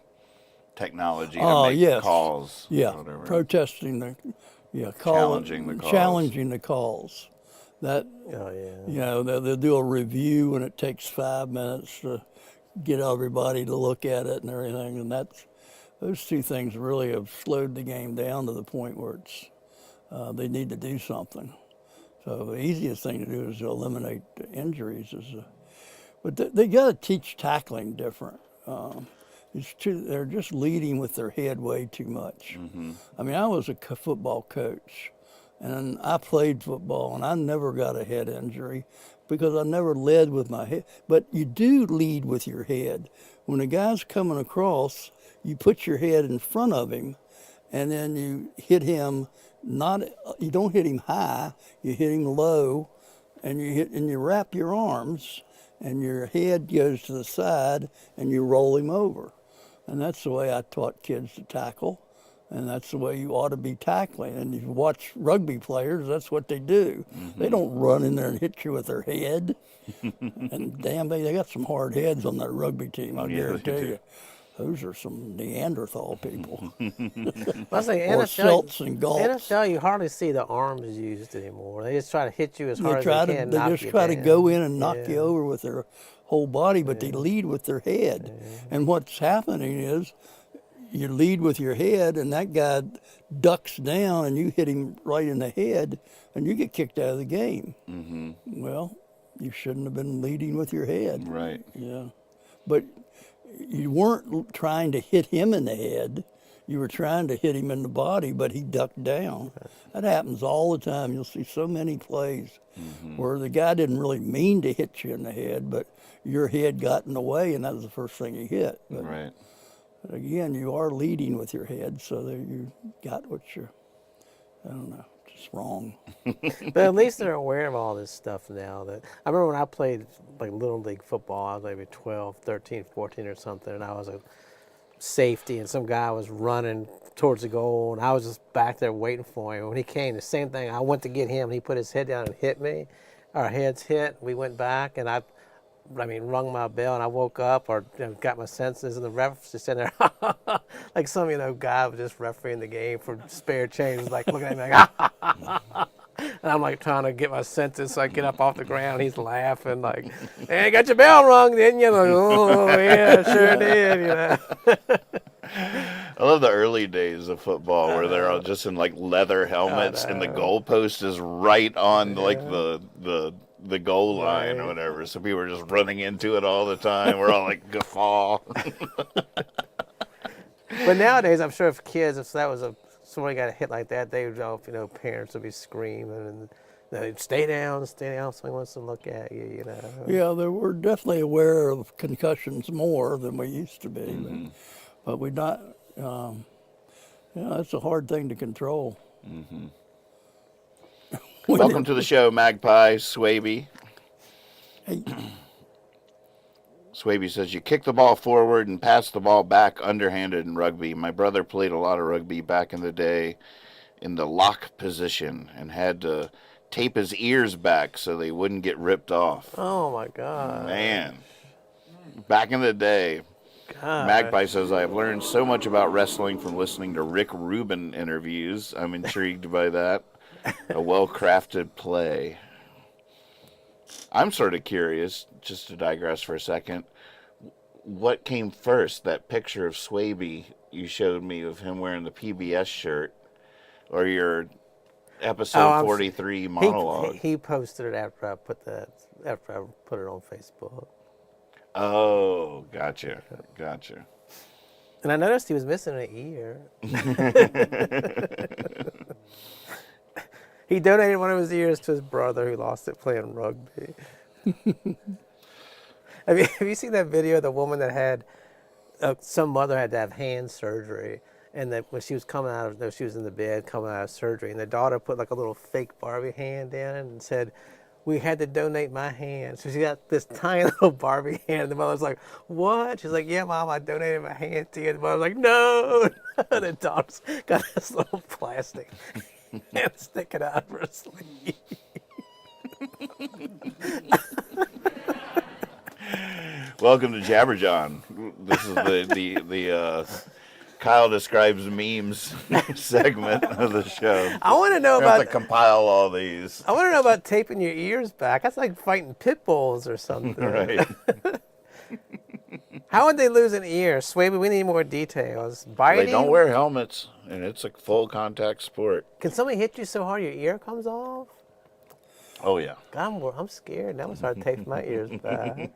technology to make yes. calls. Yeah, whatever. Protesting Challenging the calls. Challenging the calls. That, they'll do a review and it takes 5 minutes to get everybody to look at it and everything. And those two things really have slowed the game down to the point where they need to do something. So the easiest thing to do is to eliminate the injuries. But they got to teach tackling different. They're just leading with their head way too much. I mean, I was a football coach, and I played football, and I never got a head injury because I never led with my head. But you do lead with your head. When a guy's coming across, you put your head in front of him, and then you hit him. You don't hit him high. You hit him low, and you wrap your arms, and your head goes to the side, and you roll him over. And that's the way I taught kids to tackle, and that's the way you ought to be tackling. And if you watch rugby players, that's what they do. They don't run in there and hit you with their head. And damn, they got some hard heads on that rugby team, I guarantee you. Those are some Neanderthal people. I say or Celts and Gauls. NFL, you hardly see the arms used anymore. They just try to hit you as hard as they can. They just try to go in and knock you over with their whole body, but they lead with their head. And what's happening is you lead with your head, and that guy ducks down, and you hit him right in the head, and you get kicked out of the game. Well, you shouldn't have been leading with your head. Right. Yeah. But you weren't trying to hit him in the head. You were trying to hit him in the body, but he ducked down. That happens all the time. You'll see so many plays where the guy didn't really mean to hit you in the head, but your head got in the way, and that was the first thing he hit. But, Right. But again, you are leading with your head, so that you got what you're, I don't know, just wrong. But at least they're aware of all this stuff now. That I remember when I played like Little League football, I was maybe 12, 13, 14 or something, and I was a safety, and some guy was running towards the goal, and I was just back there waiting for him. When he came, the same thing, I went to get him, and he put his head down and hit me. Our heads hit, we went back, and I rung my bell, and I woke up or got my senses, and the ref was just sitting there like some guy was just refereeing the game for spare change, was like looking at me like and I'm like trying to get my senses, so I get up off the ground. He's laughing like, "Hey, got your bell rung, didn't you?" Like, "Oh yeah, sure did." I love the early days of football where they're all just in like leather helmets and the goalpost is right on like the goal line or whatever. So people are just running into it all the time. We're all like guffaw. But nowadays, I'm sure if kids, if that was somebody got hit like that, they would all, parents would be screaming and they'd stay down, somebody wants to look at you, Yeah, we're definitely aware of concussions more than we used to be, but we're not. That's a hard thing to control. Welcome to the show, Magpie Swaby. Hey, Swaby says, you kick the ball forward and pass the ball back underhanded in rugby. My brother played a lot of rugby back in the day in the lock position and had to tape his ears back so they wouldn't get ripped off. Oh, my God. Man. Back in the day. God. Magpie says, I have learned so much about wrestling from listening to Rick Rubin interviews. I'm intrigued by that. A well-crafted play. I'm sort of curious, just to digress for a second, what came first, that picture of Swaby you showed me of him wearing the PBS shirt, or your episode 43 monologue? He posted it after I put it on Facebook. Oh, gotcha. And I noticed he was missing an ear. He donated one of his ears to his brother who lost it playing rugby. Have you seen that video of the woman that had, some mother had to have hand surgery, and that when she was she was in the bed coming out of surgery, and the daughter put like a little fake Barbie hand in and said, we had to donate my hand. So she got this tiny little Barbie hand. And the mother's like, what? She's like, yeah, Mom, I donated my hand to you. And the mother's like, no. And the daughter's got this little plastic hand sticking out of her sleeve. Welcome to Jabberjawn. This is the Kyle describes memes segment of the show. I want to know We have to about compile all these. I want to know about taping your ears back. That's like fighting pit bulls or something. Right. How would they lose an ear? Swaby, we need more details. Biting? They don't wear helmets, and it's a full contact sport. Can somebody hit you so hard your ear comes off? Oh, yeah. God, I'm scared. Now I'm going to start taping my ears back.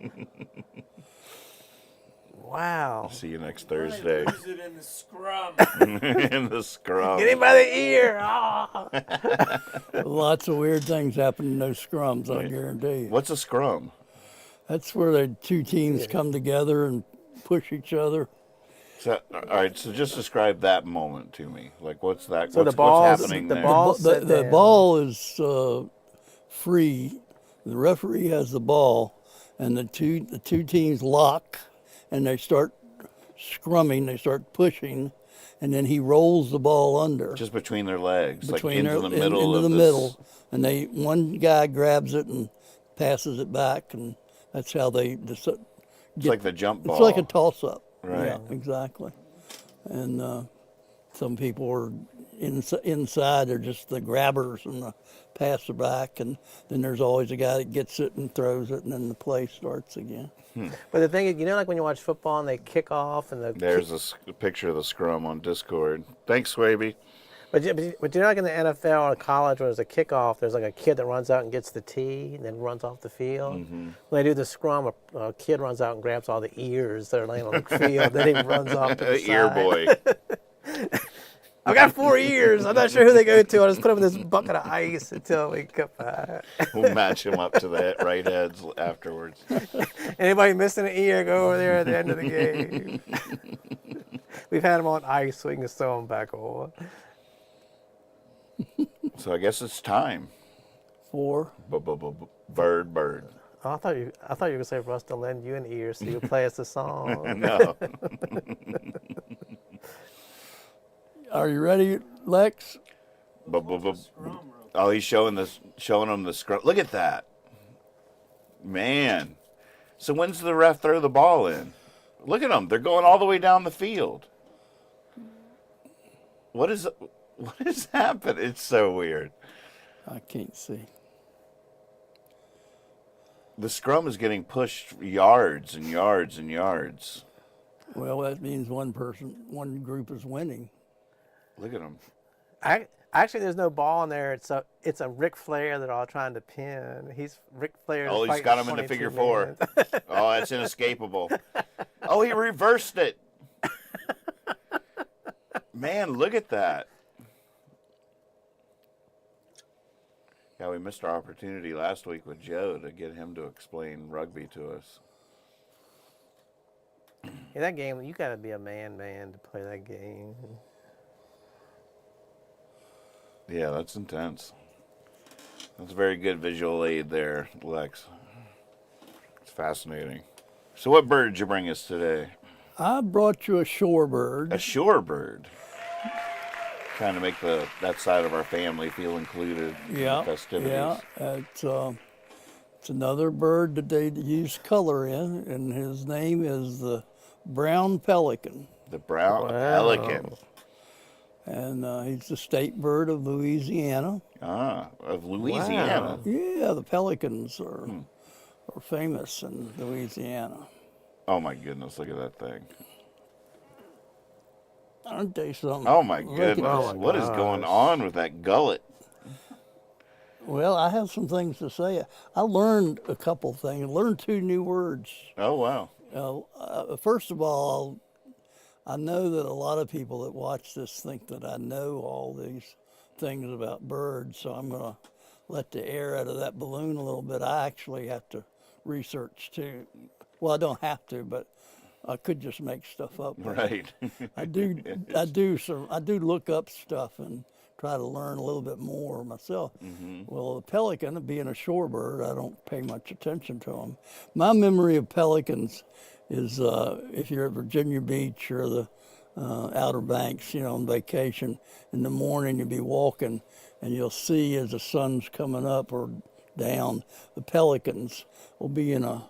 Wow. See you next Thursday. Lose it in the scrum. In the scrum. Get him by the ear. Oh. lots of weird things happen in those scrums, I guarantee you. What's a scrum? That's where the two teams come together and push each other. So, all right, so just describe that moment to me. Like, what's that? So what's happening the there? ball, The ball is free. The referee has the ball, and the two teams lock, and they start scrumming. They start pushing, and then he rolls the ball under Just between their legs, between like into their, the middle into of the this. middle, and one guy grabs it and passes it back, and that's how they It's like the jump ball. It's like a toss-up. Right. Yeah, exactly. And some people are inside. They're just the grabbers and the passer back, and then there's always a guy that gets it and throws it, and then the play starts again. But the thing is, like when you watch football and they kick off and There's a picture of the scrum on Discord. Thanks, Swaby. But like in the NFL or college when there's a kickoff, there's like a kid that runs out and gets the tee and then runs off the field. Mm-hmm. When they do the scrum, a kid runs out and grabs all the ears that are laying on the field. Then he runs off to the side. Ear boy. I've got 4 ears. I'm not sure who they go to. I'll just put them in this bucket of ice until we come back. We'll match him up to the right heads afterwards. Anybody missing an ear, go over there at the end of the game. We've had them on ice so we can sew them back on. So I guess it's time. Four. Bird. Oh, I thought you were gonna say for us to lend you an ear so you would play us a song. No. Are you ready, Lex? Oh, he's showing them the scrum. Look at that. Man. So when's the ref throw the ball in? Look at them. They're going all the way down the field. What is happening? It's so weird. I can't see. The scrum is getting pushed yards and yards and yards. Well, that means one group is winning. Look at him. Actually, there's no ball in there. It's a Ric Flair that all trying to pin. Ric Flair. Oh, he's got him in the figure 4. Oh, that's inescapable. Oh, he reversed it. Man, look at that. Yeah, we missed our opportunity last week with Joe to get him to explain rugby to us. Yeah, that game, you got to be a man to play that game. Yeah, that's intense. That's a very good visual aid there, Lex. It's fascinating. So what bird did you bring us today? I brought you a shorebird. A shorebird. Trying to make that side of our family feel included in the festivities. Yeah, it's another bird that they use color in, and his name is the brown pelican. The brown pelican. And he's the state bird of Louisiana. Ah, of Louisiana. Wow. Yeah, the pelicans are famous in Louisiana. Oh my goodness, look at that thing. Aren't they something? Oh my Look at goodness. that. What is going on with that gullet? Well, I have some things to say. I learned a couple things. I learned 2 new words. Oh wow. First of all, I know that a lot of people that watch this think that I know all these things about birds, so I'm going to let the air out of that balloon a little bit. I actually have to research too. Well, I don't have to, but I could just make stuff up. Right. I do look up stuff and try to learn a little bit more myself. Well, the pelican, being a shorebird, I don't pay much attention to them. My memory of pelicans is if you're at Virginia Beach or the Outer Banks, on vacation, in the morning you'll be walking and you'll see as the sun's coming up or down, the pelicans will be in a,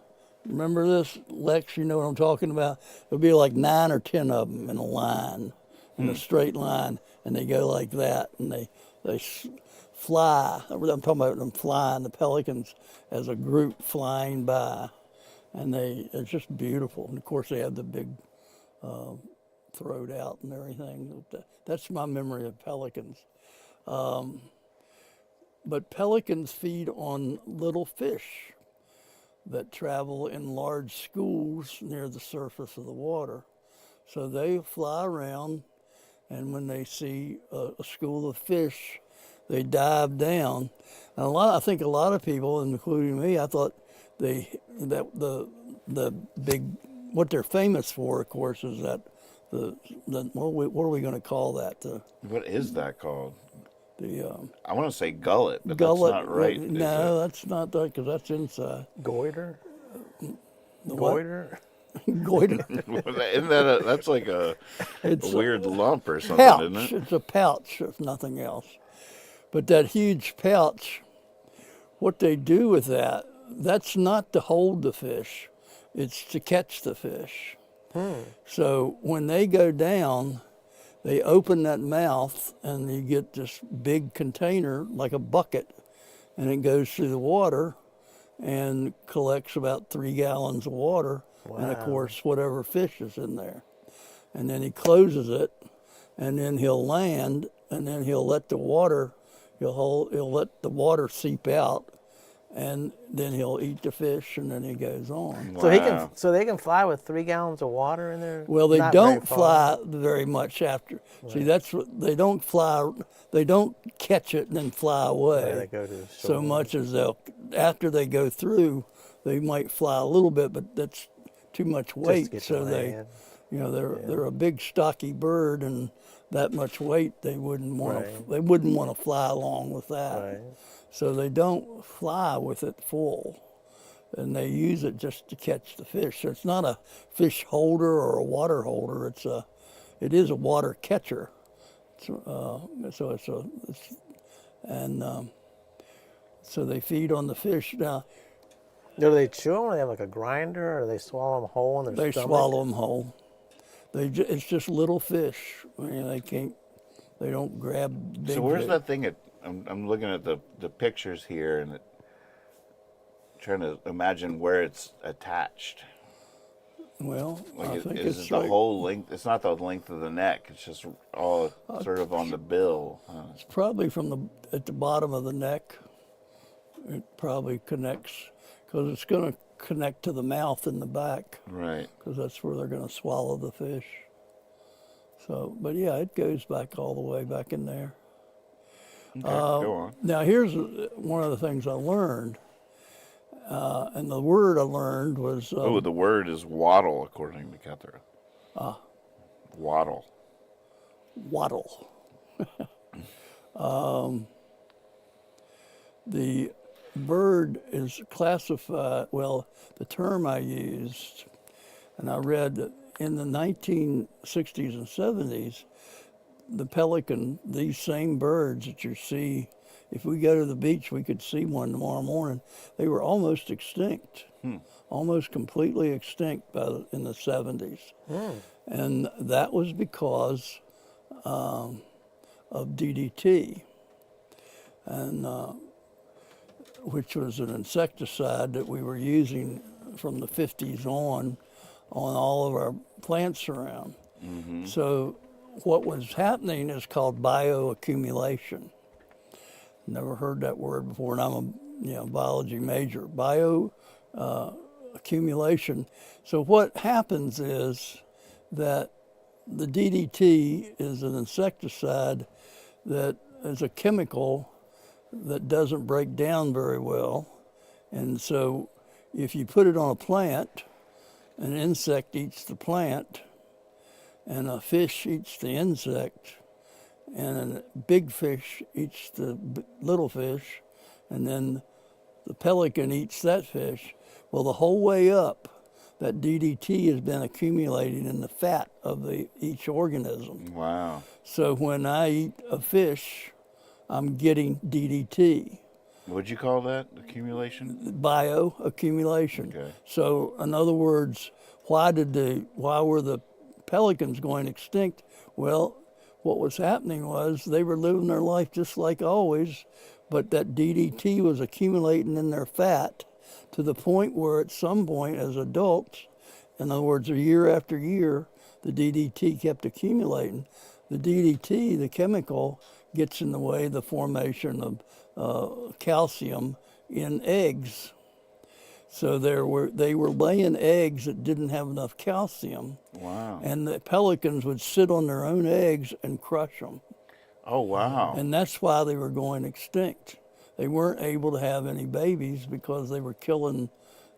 remember this, Lex, you know what I'm talking about? There'll be like 9 or 10 of them in a line, in a straight line, and they go like that, and they fly. I'm talking about them flying, the pelicans as a group flying by. And it's just beautiful. And of course they have the big throat out and everything. That's my memory of pelicans. But pelicans feed on little fish that travel in large schools near the surface of the water. So they fly around, and when they see a school of fish, they dive down. And I think a lot of people, including me, I thought the big, what they're famous for, of course, is that what are we going to call that? What is that called? The I want to say gullet, but gullet. that's not right. No, that's not that, because that's inside. Goiter? The what? Goiter? Goiter. Isn't that that's like a weird lump or something, Pouch. isn't it? It's a pouch, if nothing else. But that huge pouch, what they do with that's not to hold the fish, it's to catch the fish. So when they go down, they open that mouth and you get this big container, like a bucket, and it goes through the water and collects about 3 gallons of water. Wow. And of course, whatever fish is in there. And then he closes it, and then he'll land, and then he'll let the water, he'll let the water seep out, and then he'll eat the fish, and then he goes on. Wow. So they can fly with 3 gallons of water in there? Well, they Not don't very fly very much after. Right. See, that's what they don't fly. They don't catch it and then fly away. Yeah, they go to the shore. So much as after they go through, they might fly a little bit, but that's too much weight. So they're a big stocky bird, and that much weight they wouldn't want to. They wouldn't want to fly along with that. Right. So they don't fly with it full, and they use it just to catch the fish. So it's not a fish holder or a water holder. It is a water catcher. So they feed on the fish. Now, do they chew them, or they have like a grinder, or do they swallow them whole in their they stomach? swallow them whole. It's just little fish. I mean, they don't grab big. So where's fish. that thing? I'm looking at the pictures here and trying to imagine where it's attached. Well, Like I think is it's it the like, whole length? It's not the length of the neck. It's just all sort of on the bill. Huh? it's probably at the bottom of the neck. It probably connects because it's going to connect to the mouth in the back Right. because that's where they're going to swallow the fish. So, but yeah, it goes back all the way back in there. Okay, go on. Now, here's one of the things I learned, and the word I learned was Oh, the word is waddle, according to Catherine. Waddle. wattle. The bird is classified, well, the term I used, and I read that in the 1960s and 70s, the pelican, these same birds that you see, if we go to the beach, we could see one tomorrow morning. They were almost extinct, almost completely extinct in the 70s. And that was because of DDT, and which was an insecticide that we were using from the 50s on all of our plants around. So what was happening is called bioaccumulation. Never heard that word before, and I'm a biology major. Bioaccumulation. So what happens is that the DDT is an insecticide that is a chemical that doesn't break down very well. And so if you put it on a plant, an insect eats the plant, and a fish eats the insect, and a big fish eats the little fish, and then the pelican eats that fish. Well, the whole way up, that DDT has been accumulating in the fat of each organism. Wow. So when I eat a fish, I'm getting DDT, What'd you call that? Accumulation? bioaccumulation. Okay. So in other words, why were the pelicans going extinct? Well, what was happening was they were living their life just like always, but that DDT was accumulating in their fat to the point where at some point as adults, in other words, year after year, the DDT kept accumulating. The DDT, the chemical, gets in the way of the formation of calcium in eggs. So they were laying eggs that didn't have enough calcium, Wow. and the pelicans would sit on their own eggs and crush them. Oh, wow. And that's why they were going extinct. They weren't able to have any babies because they were killing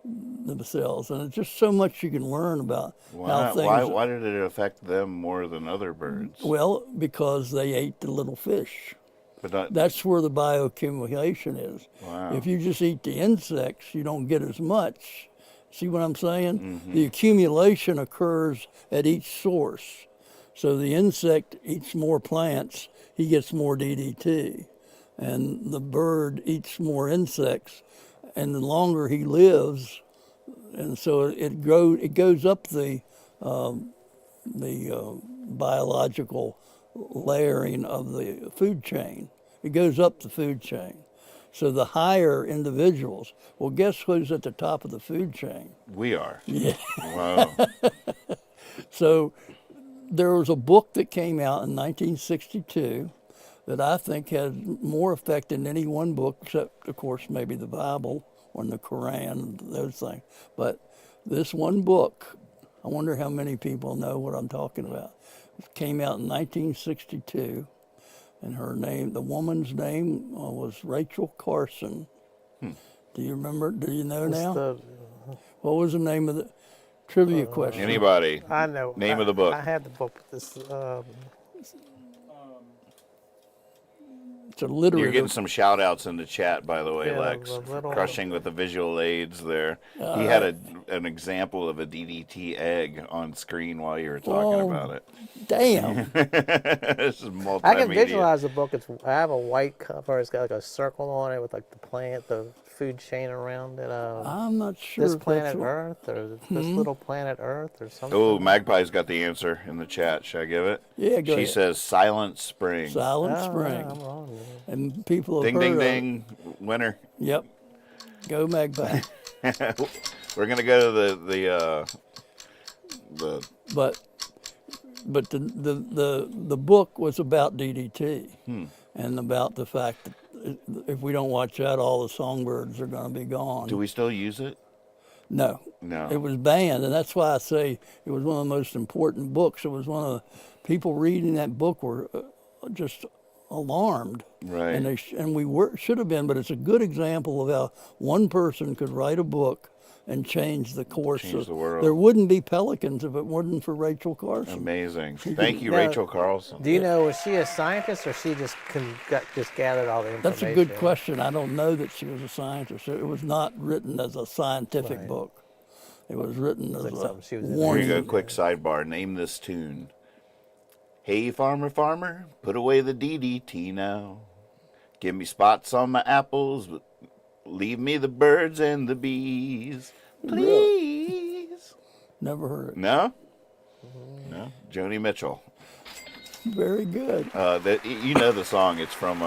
themselves. And it's just so much you can learn about how things. Why did it affect them more than other birds? Well, because they ate the little fish. But That's where the bioaccumulation is. Wow. If you just eat the insects, you don't get as much. See what I'm saying? The accumulation occurs at each source. So the insect eats more plants, he gets more DDT. And the bird eats more insects, and the longer he lives, and so it goes up the biological layering of the food chain. It goes up the food chain. So the higher individuals, well, guess who's at the top of the food chain? we are. Yeah. Wow. So there was a book that came out in 1962 that I think had more effect than any one book, except, of course, maybe the Bible or the Quran, those things. But this one book, I wonder how many people know what I'm talking about. It came out in 1962, and the woman's name was Rachel Carson. Do you remember? Do you know now? What was the name of the trivia question? Anybody? I know. Name of the book. I had the book. This It's a literary. You're getting some shout outs in the chat, by the way, Yeah, Lex. the little- Crushing with the visual aids there. He had an example of a DDT egg on screen while you were talking Oh. about it. Damn. This is multimedia. I can visualize the book. I have a white cover. It's got like a circle on it with like the plant, the food chain around it. I'm not sure. This if that's planet what- Earth, or this little planet Earth, or something. Oh, Magpie's got the answer in the chat. Should I give it? Yeah, go She ahead. says Silent Spring. Silent Oh, Spring. I'm wrong. Man. And people have Ding, heard ding, of it. ding. Winner. Yep. Go Magpie. We're going to go to but the book was about DDT and about the fact that if we don't watch out, all the songbirds are going to be gone. Do we still use it? No. No. It was banned, and that's why I say it was one of the most important books. It was one of the people reading that book were just alarmed. Right. And we should have been, but it's a good example of how one person could write a book and change the course. Change the world. There wouldn't be pelicans if it wasn't for Rachel Carson. Amazing. Thank you, Now, Rachel Carlson. Do you know, was she a scientist or she just gathered all the information? That's a good question. I don't know that she was a scientist. It was not written as a scientific book. It was written as like a something she was in. Here warning. you go, quick sidebar. Name this tune. Hey, farmer, farmer, put away the DDT now. Give me spots on my apples, but leave me the birds and the bees, please. Never heard it. No? No? Joni Mitchell. Very good. You know the song. It's from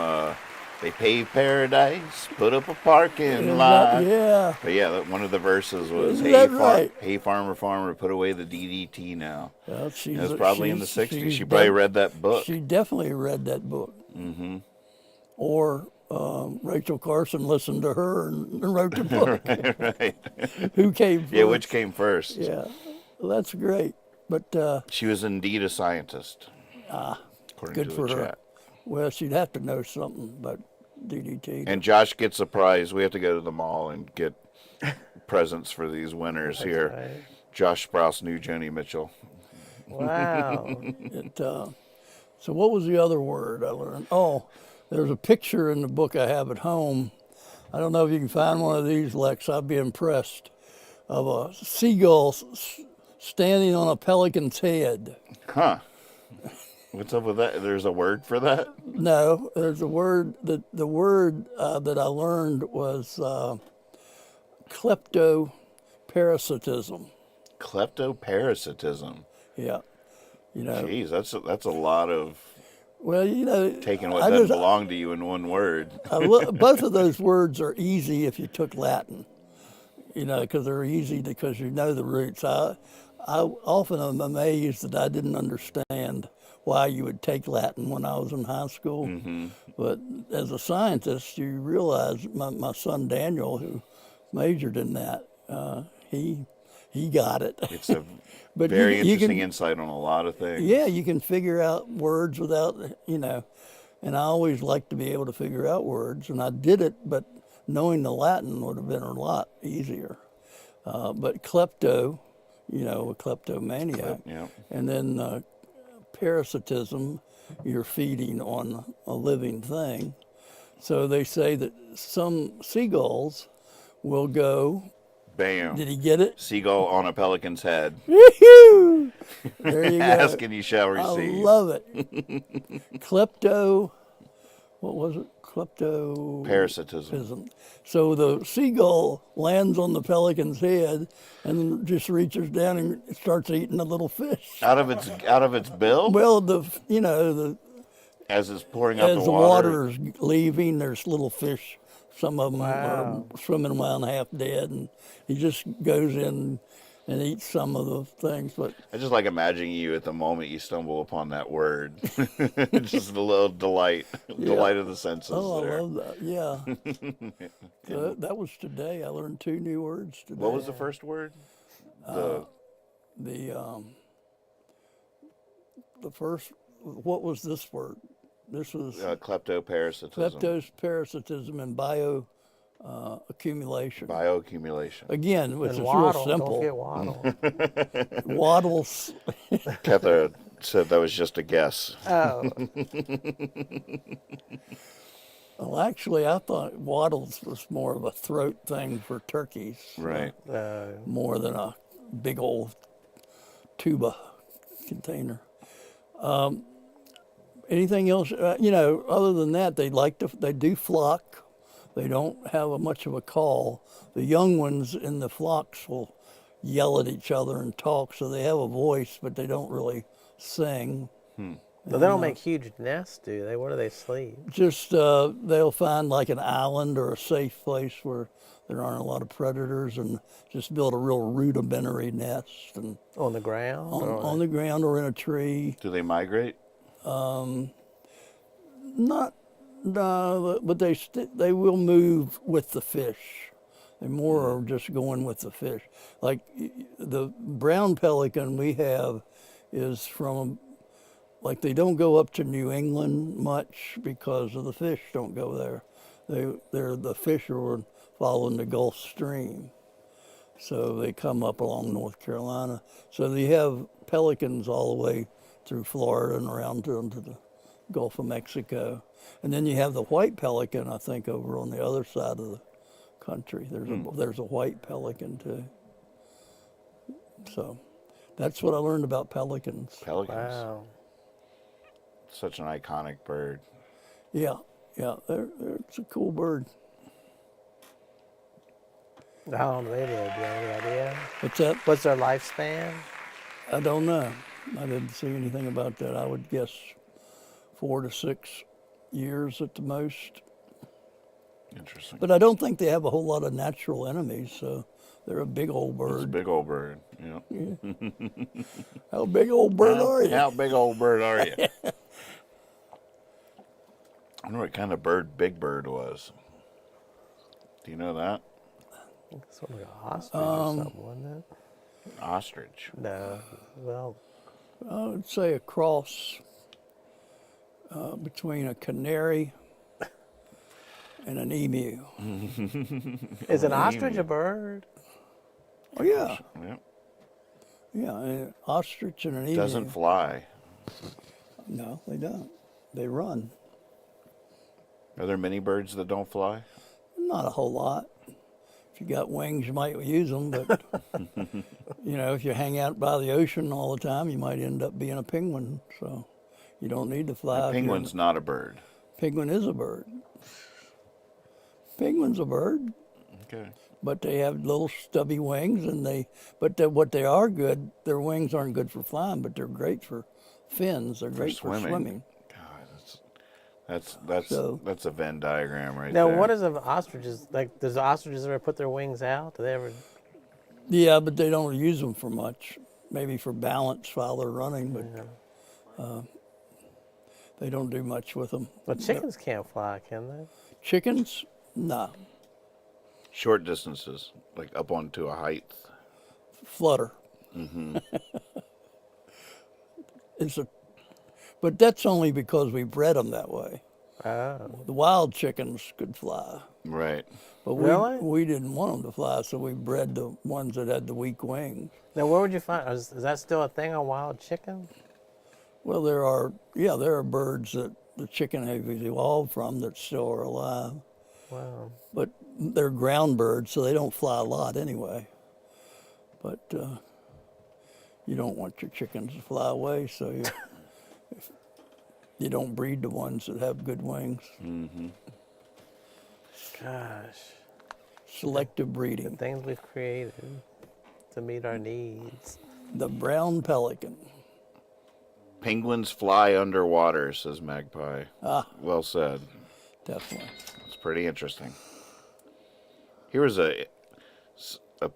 They Paved Paradise, Put Up a Parking Is Lot. that- yeah. But yeah, one of the verses was, Isn't that right? Hey, farmer, farmer, put away the DDT now. Well, It was probably in the 60s. She probably read that book. She definitely read that book. Mm-hmm. Or Rachel Carson listened to her and wrote the book. Right. Who came first? Yeah, which came first? Yeah, well, that's great. But She was indeed a scientist. According good to for the her. chat. Well, she'd have to know something about DDT. And Josh gets a prize. We have to go to the mall and get presents for these winners here. Right. Josh Sprouse knew Joni Mitchell. Wow. So what was the other word I learned? Oh, there's a picture in the book I have at home. I don't know if you can find one of these, Lex. I'd be impressed. Of a seagull standing on a pelican's head. Huh. What's up with that? There's a word for that? No, there's a word. The word that I learned was kleptoparasitism. Kleptoparasitism. Yeah, you know. Jeez, that's a lot of Well, you know, taking what I doesn't just- belong to you in one word. both of those words are easy if you took Latin. You know, because they're easy because you know the roots. I often am amazed that I didn't understand why you would take Latin when I was in high school. Mm-hmm. But as a scientist, you realize my son Daniel, who majored in that, he got it. It's a But very you interesting can- insight on a lot of things. Yeah, you can figure out words without, you know, and I always like to be able to figure out words, and I did it, but knowing the Latin would have been a lot easier. But klepto, you know, a kleptomaniac, Yeah. and then parasitism, you're feeding on a living thing. So they say that some seagulls will go, Bam. did he get it? Seagull on a pelican's head. Woo-hoo! There you go. Ask and you shall I receive. love it. What was it? Parasitism. So the seagull lands on the pelican's head and just reaches down and starts eating the little fish. Out of its bill? Well, As it's pouring out as the the water. water's leaving, there's little fish. Some of them Wow. are swimming around half dead, and he just goes in and eats some of the things. But I just like imagining you at the moment you stumble upon that word. Just a little delight of the senses oh, there. I love that. Yeah. So that was today. I learned 2 new words today. What was the first word? The first. What was this word? This was Kleptoparasitism. kleptoparasitism and accumulation. Bioaccumulation. Again, which And is waddle. real simple. Don't forget waddle. Waddles. Ketha said that was just a guess. Oh, Well, actually, I thought waddles was more of a throat thing for turkeys. Right. More than a big old tuba container. Anything else? You know, other than that, they do flock. They don't have much of a call. The young ones in the flocks will yell at each other and talk, so they have a voice, but they don't really sing. But they don't make huge nests, do they? Where do they sleep? Just they'll find like an island or a safe place where there aren't a lot of predators, and just build a real rudimentary nest and On the ground? on the ground or in a tree. Do they migrate? Not, no, but they will move with the fish. They more are just going with the fish. Like the brown pelican we have is from, like they don't go up to New England much because of the fish don't go there. The fish are following the Gulf Stream. So they come up along North Carolina. So they have pelicans all the way through Florida and around into the Gulf of Mexico. And then you have the white pelican, I think, over on the other side of the country. There's a white pelican too. So that's what I learned about pelicans. Pelicans. Wow. Such an iconic bird. Yeah, it's a cool bird. How long do they live? Do you have any idea? What's that? What's their lifespan? I don't know. I didn't see anything about that. I would guess 4 to 6 years at the most. Interesting. But I don't think they have a whole lot of natural enemies, so they're a big old It's a bird. big old bird. Yeah. How big old bird are you? How big old bird are you? I wonder what kind of bird Big Bird was. Do you know that? Sort of like an ostrich or something, wasn't it? Ostrich. No. Well, I would say a cross between a canary and an emu. is an ostrich a bird? Oh, yeah. Yeah. Yeah, an ostrich and an emu. Doesn't fly. No, they don't. They run. Are there many birds that don't fly? Not a whole lot. If you got wings, you might use them, but if you hang out by the ocean all the time, you might end up being a penguin. So you don't need to fly. A penguin's not a bird. Penguin is a bird. Penguin's a bird, Okay. but they have little stubby wings, what they are good, their wings aren't good for flying, but they're great for fins. They're great for swimming. God, So- that's a Venn diagram right Now, there. what is of ostriches? Like, does the ostriches ever put their wings out? Do they ever? Yeah, but they don't use them for much. Maybe for balance while they're running, but they don't do much with them. Well, chickens can't fly, can they? Chickens? No. Short distances, like up onto a height. Flutter. But that's only because we bred them that way. Oh. The wild chickens could fly, Right. but Really? we didn't want them to fly, so we bred the ones that had the weak wings. Now, where would you find? Is that still a thing on wild chickens? Well, there are birds that the chicken have evolved from that still are alive, Wow. but they're ground birds, so they don't fly a lot anyway. But you don't want your chickens to fly away, so you don't breed the ones that have good wings. Gosh, Selective the breeding. things we've created to meet our needs. The brown pelican. Penguins fly underwater, says Magpie. Ah, Well said. definitely. It's pretty interesting. Here was a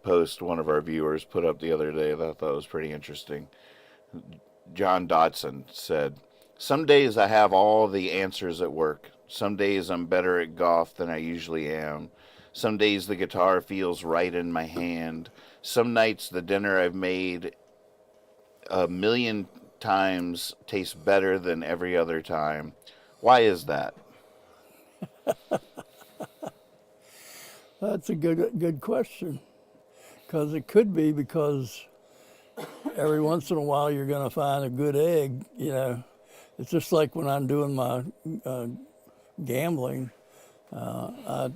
post one of our viewers put up the other day that I thought was pretty interesting. John Dotson said, "Some days I have all the answers at work. Some days I'm better at golf than I usually am. Some days the guitar feels right in my hand. Some nights the dinner I've made a million times tastes better than every other time. Why is that?" That's a good question. Because it could be because every once in a while you're going to find a good egg. It's just like when I'm doing my gambling. I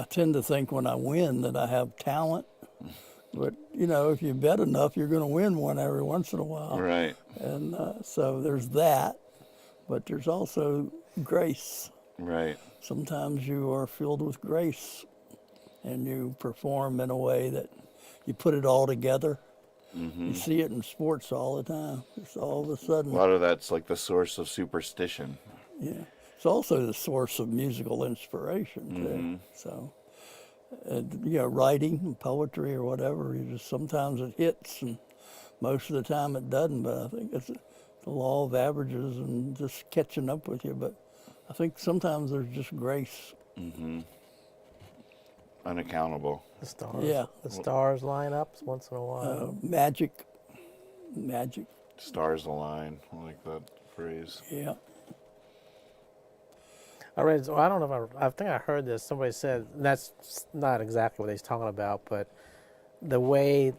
tend to think when I win that I have talent. But, if you bet enough, you're going to win one every once in a while. Right. And so there's that. But there's also grace. Right. Sometimes you are filled with grace and you perform in a way that you put it all together You see it in sports all the time. It's all of a sudden. A lot of that's like the source of superstition. Yeah. It's also the source of musical inspiration, too. So, writing, poetry, or whatever, sometimes it hits, and most of the time it doesn't. But I think it's the law of averages and just catching up with you. But I think sometimes there's just grace. Unaccountable. The stars. Yeah. The stars line up once in a while. Magic. Stars align. I like that phrase. Yeah. I read. I don't know if I think I heard this. Somebody said, and that's not exactly what he's talking about, but the way,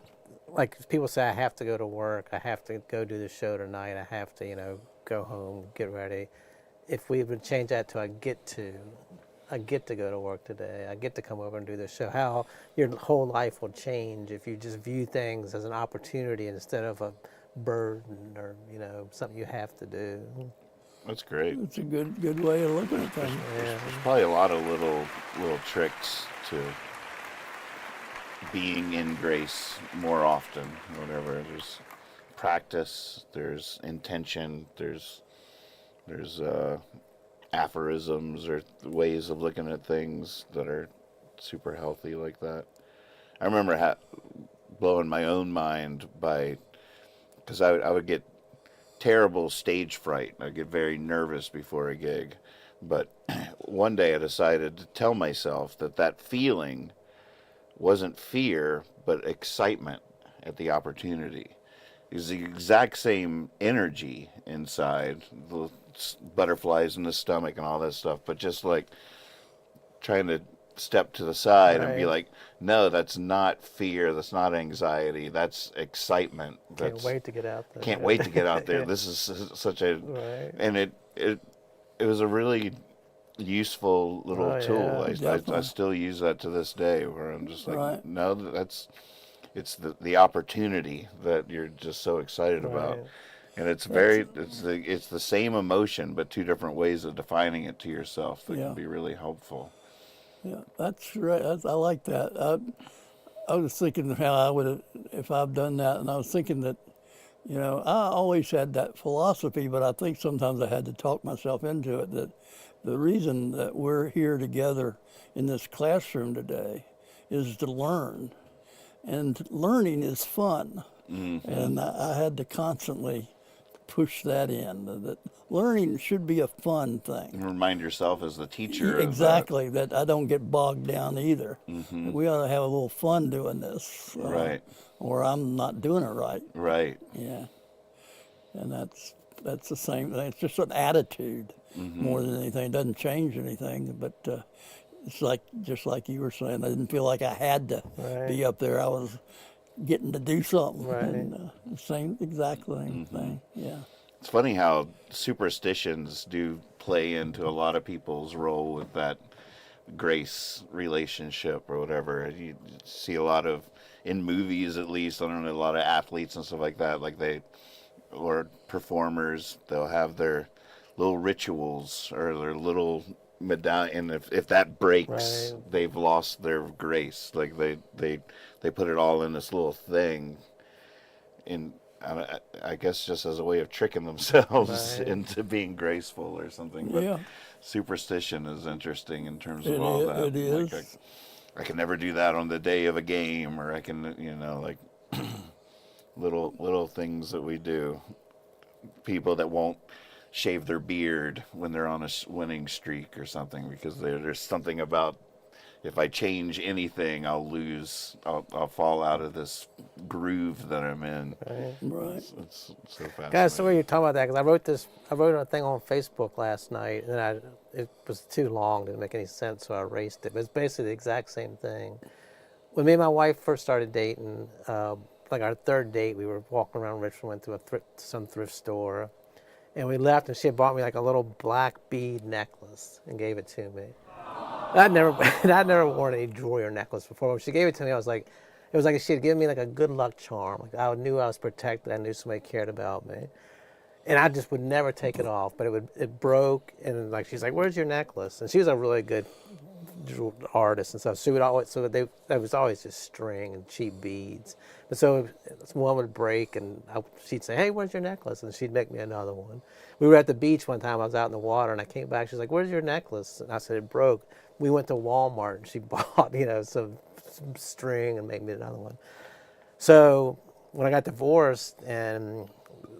like people say, I have to go to work. I have to go do the show tonight. I have to, go home, get ready. If we would change that to I get to go to work today. I get to come over and do this show. How your whole life will change if you just view things as an opportunity instead of a burden or something you have to do. That's great. It's a good way of looking at things. There's probably a lot of little tricks to being in grace more often. Whatever. There's practice. There's intention. There's aphorisms or ways of looking at things that are super healthy like that. I remember blowing my own mind because I would get terrible stage fright. I get very nervous before a gig. But one day I decided to tell myself that feeling wasn't fear, but excitement at the opportunity. It was the exact same energy inside, the butterflies in the stomach and all that stuff, but just like trying to step to the side and be like, no, that's not fear, that's not anxiety, that's excitement. Can't wait to get out there. Can't wait to get out there. This is such a and it was a really useful little tool. I still use that to this day, where I'm just like, no, it's the opportunity that you're just so excited about. And it's it's the same emotion, but two different ways of defining it to yourself that can be really helpful. Yeah, that's right. I like that. I was thinking how I would have, if I've done that, and I was thinking that, I always had that philosophy, but I think sometimes I had to talk myself into it, that the reason that we're here together in this classroom today is to learn. And learning is fun. And I had to constantly push that in, that learning should be a fun thing. And remind yourself as the teacher. Exactly, that I don't get bogged down either. We ought to have a little fun doing this. Right. Or I'm not doing it right. Right. Yeah. And that's the same thing. It's just an attitude more than anything. It doesn't change anything, but it's just like you were saying, I didn't feel like I had to be up there. I was getting to do something. And, exactly same thing. Yeah. It's funny how superstitions do play into a lot of people's role with that grace relationship or whatever. You see a lot of, in movies at least, I don't know, a lot of athletes and stuff like that, or performers, they'll have their little rituals or their little medallion. If that breaks, they've lost their grace. Like they put it all in this little thing, I guess just as a way of tricking themselves into being graceful or something. But superstition is interesting in terms of all that. It is. Like I can never do that on the day of a game, or I can, like little things that we do. People that won't shave their beard when they're on a winning streak or something, because there's something about, if I change anything, I'll fall out of this groove that I'm in. Right. It's so fascinating. Guys, so you're talking about that, because I wrote a thing on Facebook last night, and it was too long, didn't make any sense, so I erased it. But it's basically the exact same thing. When me and my wife first started dating, like our third date, we were walking around Richmond, went to some thrift store, and we left, and she had bought me like a little black bead necklace and gave it to me. I'd never worn any jewelry or necklace before. When she gave it to me, it was like she had given me like a good luck charm. Like I knew I was protected. I knew somebody cared about me, and I just would never take it off. But it broke, and like she's like, "Where's your necklace?" And she was a really good artists and stuff. So that was always just string and cheap beads. But so one would break, and she'd say, "Hey, where's your necklace?" And she'd make me another one. We were at the beach one time. I was out in the water, and I came back. She's like, "Where's your necklace?" And I said, "It broke." We went to Walmart, and she bought, some string and made me another one. So when I got divorced, and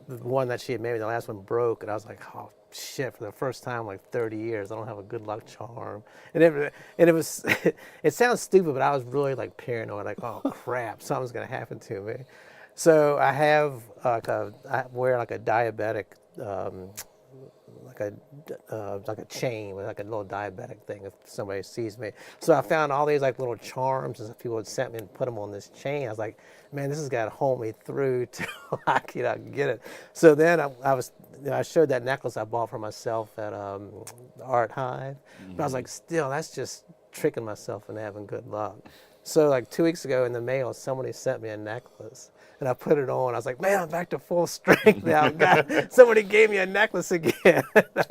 the one that she had made me, the last one broke, and I was like, "Oh shit!" For the first time in like 30 years, I don't have a good luck charm. And it was, it sounds stupid, but I was really like paranoid, like, "Oh crap, something's gonna happen to me." So I have I wear like a diabetic. Like a chain with like a little diabetic thing if somebody sees me. So I found all these like little charms and people would send me and put them on this chain. I was like, man, this has got to hold me through till I can get it. So then I showed that necklace I bought for myself at Art Hive. But I was like, still, that's just tricking myself into having good luck. So like 2 weeks ago in the mail, somebody sent me a necklace. And I put it on. I was like, man, I'm back to full strength now. God, somebody gave me a necklace again.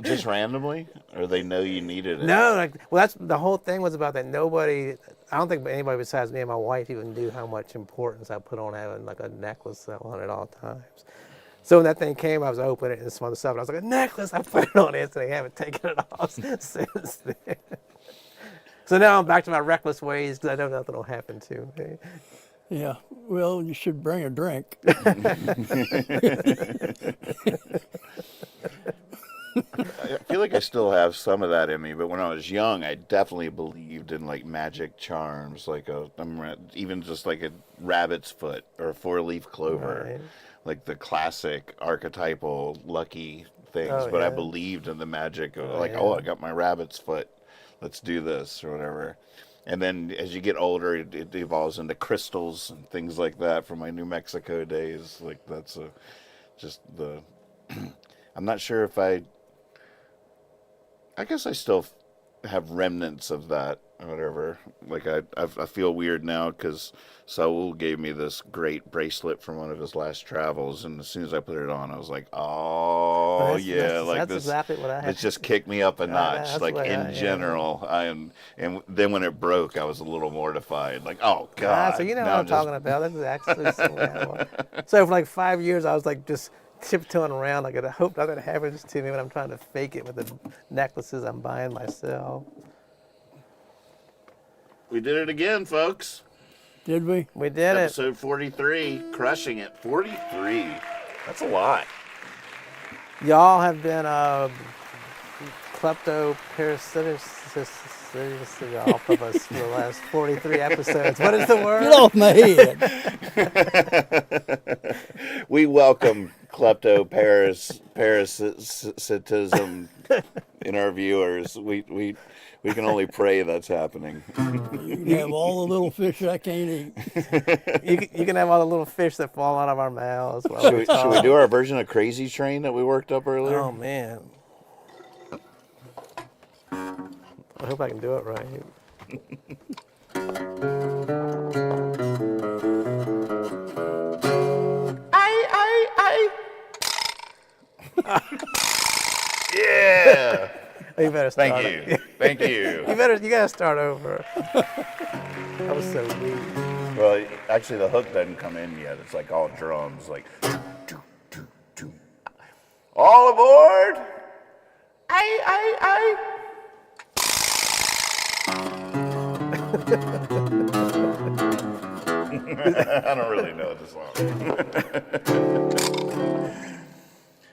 Just randomly, or they know you needed it? No, that's the whole thing was about that. I don't think anybody besides me and my wife even knew how much importance I put on having like a necklace on at all times. So when that thing came, I was opening it and some other stuff. And I was like, a necklace. I put it on instantly. I haven't taken it off since then. So now I'm back to my reckless ways because I know nothing will happen to me. Yeah, well, you should bring a drink. I feel like I still have some of that in me, but when I was young, I definitely believed in like magic charms, like even just like a rabbit's foot or a four-leaf clover, Right. like the classic archetypal lucky things. But I believed in the magic of I got my rabbit's foot, let's do this or whatever. And then as you get older, it evolves into crystals and things like that from my New Mexico days. Like that's I'm not sure if I guess I still have remnants of that or whatever. Like I feel weird now because Saul gave me this great bracelet from one of his last travels, and as soon as I put it on, I was like, oh That's exactly what I had. It just kicked me up a notch. That's Like what in general, and then when it broke, I was a little mortified. Like, oh god. So you know Now what I'm talking about. That's actually so for like 5 years, I was like just tiptoeing around. Like I hope nothing happens to me when I'm trying to fake it with the necklaces I'm buying myself. We did it again, folks. Did we? We did it. Episode 43, crushing it. 43. That's a lot. Y'all have been kleptoparasitic off of us for the last 43 episodes. What is the word? Get off my head. We welcome kleptoparasitism in our viewers. We can only pray that's happening. You can have all the little fish I can't eat. You can have all the little fish that fall out of our mouths. While Should we do our version of Crazy Train that we worked up earlier? Oh man. I hope I can do it right. Yeah. You better start. Thank you. Thank you. You gotta start over. That was so weak. Well, actually, the hook doesn't come in yet. It's like all drums, like. All aboard! Aye. I don't really know this song.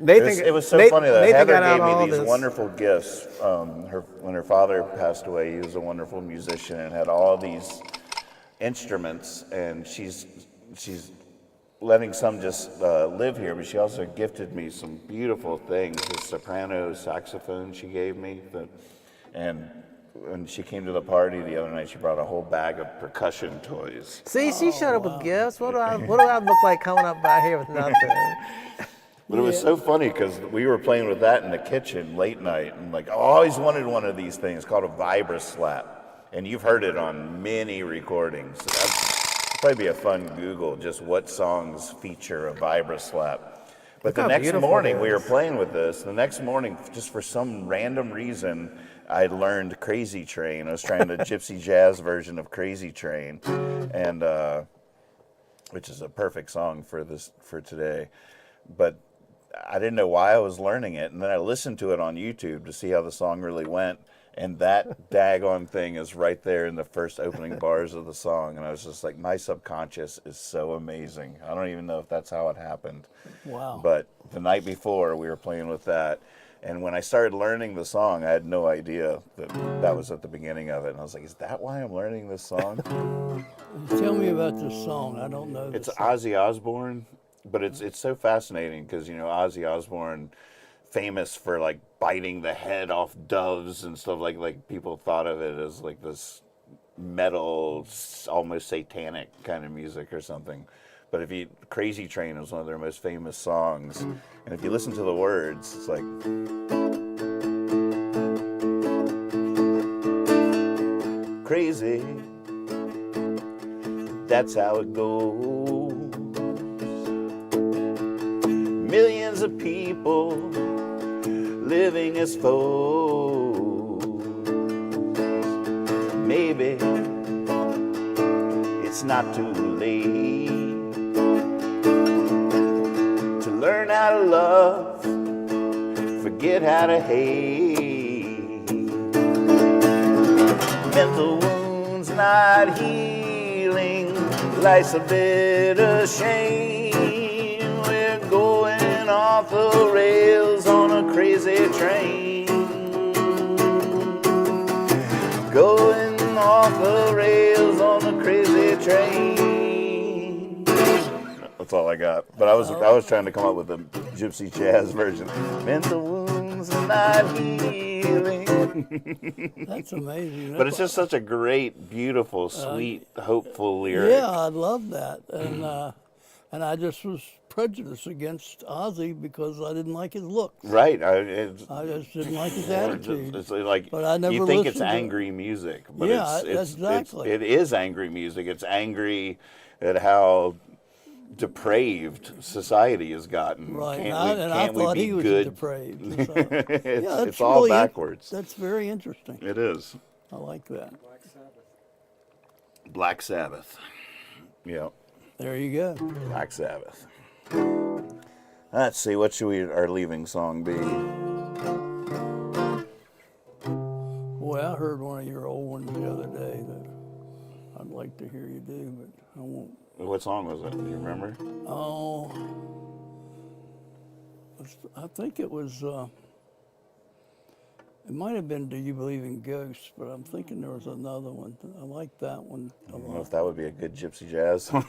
It was so funny that Heather gave me these wonderful gifts. When her father passed away, he was a wonderful musician and had all these instruments, and she's letting some just live here, but she also gifted me some beautiful things. This soprano saxophone she gave me, and when she came to the party the other night, she brought a whole bag of percussion toys. See, she showed up with gifts. What do I look like coming up by here with nothing? But it was so funny because we were playing with that in the kitchen late night, and like I always wanted one of these things called a vibra slap, and you've heard it on many recordings. So that'd probably be a fun Google, just what songs feature a vibra slap. But Look the how next beautiful morning it we were is. playing with this. The next morning, just for some random reason, I learned Crazy Train. I was trying a gypsy jazz version of Crazy Train, and which is a perfect song for today. But I didn't know why I was learning it, and then I listened to it on YouTube to see how the song really went. And that daggone thing is right there in the first opening bars of the song. And I was just like, my subconscious is so amazing. I don't even know if that's how it happened. Wow. But the night before, we were playing with that. And when I started learning the song, I had no idea that that was at the beginning of it. And I was like, is that why I'm learning this song? Tell me about this song. I don't know this It's song. Ozzy Osbourne, but it's so fascinating because, you know, Ozzy Osbourne, famous for like biting the head off doves and stuff, like people thought of it as like this metal, almost satanic kind of music or something. But Crazy Train is one of their most famous songs, and if you listen to the words, it's like crazy, that's how it goes. Millions of people living as foes. Maybe it's not too late to learn how to love, forget how to hate. Mental wounds not healing, life's a bitter shame. We're going off the rails on a crazy train. Going off the rails on a crazy train. That's all I got. But I was trying to come up with a gypsy jazz version. Mental wounds not healing. That's amazing. But it's just such a great, beautiful, sweet, hopeful lyric. Yeah, I love that. And I just was prejudiced against Ozzy because I didn't like his looks. Right. I just didn't like his attitude. It's like, But I never you think it's listened to it. angry music, but Yeah, it's exactly. it is angry music. It's angry at how depraved society has gotten. Right, Can't I we thought be he was good? depraved. So, It's, yeah, it's all backwards. That's very interesting. It is. I like that. Black Sabbath. Yeah, There you go. Black Sabbath. Let's see, what should our leaving song be? Well, I heard one of your old ones the other day that I'd like to hear you do, but I won't. What song was it? Do you remember? Oh, I think it was. It might have been "Do You Believe in Ghosts," but I'm thinking there was another one. I like that one a I don't know lot. if that would be a good gypsy jazz song.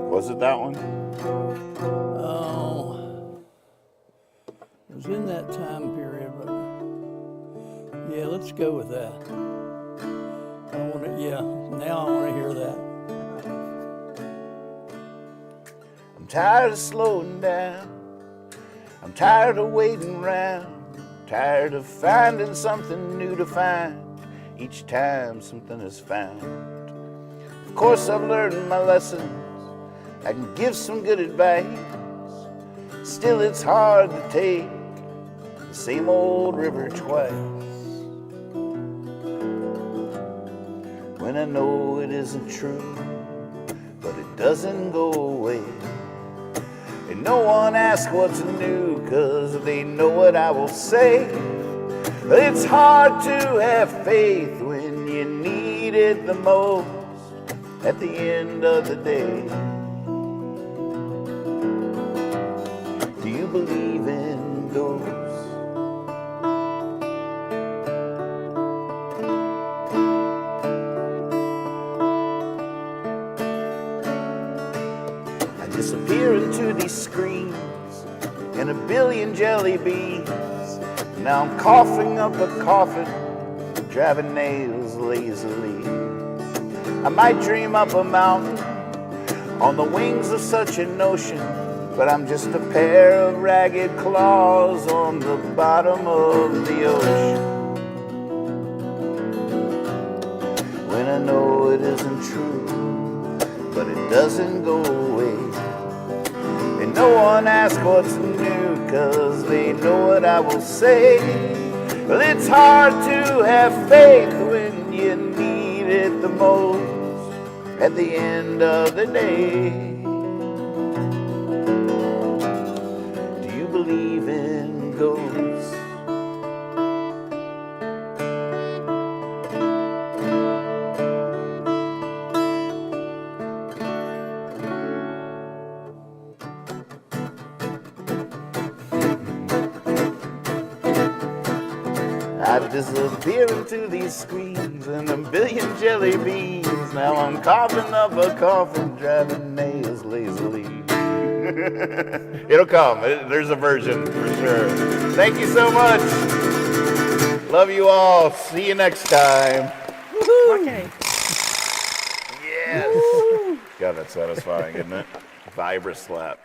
Was it that one? Oh, it was in that time period, but yeah, let's go with that. Now I want to hear that. I'm tired of slowing down. I'm tired of waiting around. Tired of finding something new to find each time something is found. Of course, I've learned my lessons. I can give some good advice. Still, it's hard to take the same old river twice. When I know it isn't true, but it doesn't go away. And no one asks what's new, 'cause they know what I will say. It's hard to have faith when you need it the most at the end of the day. Do you believe in ghosts? I disappear into these screens and a billion jelly beans. Now I'm coughing up a coffin, driving nails lazily. I might dream up a mountain on the wings of such an ocean, but I'm just a pair of ragged claws on the bottom of the ocean. When I know it isn't true, but it doesn't go away. And no one asks what's new, 'cause they know what I will say. Well, it's hard to have faith when you need it the most at the end of the day. Do you believe in ghosts? I disappear into these screens and a billion jelly beans. Now I'm coughing up a coffin, driving nails lazily. It'll come. There's a version for sure. Thank you so much. Love you all. See you next time. Okay. Yes. God, that's satisfying, isn't it? Vibra slap.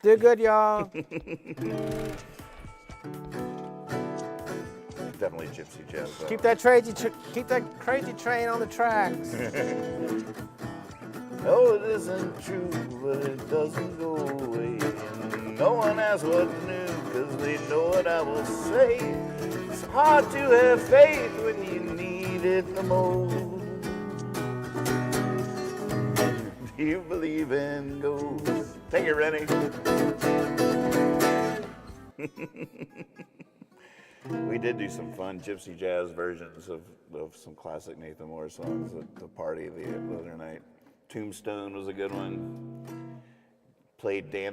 Do good, y'all. Definitely gypsy jazz. Though. Keep that crazy train on the tracks. No, it isn't true, but it doesn't go away. And no one asks what's new, 'cause they know what I will say. It's hard to have faith when you need it the most. Do you believe in ghosts? Take it, Rennie. We did do some fun gypsy jazz versions of some classic Nathan Moore songs at the party the other night. Tombstone was a good one. Played Dan the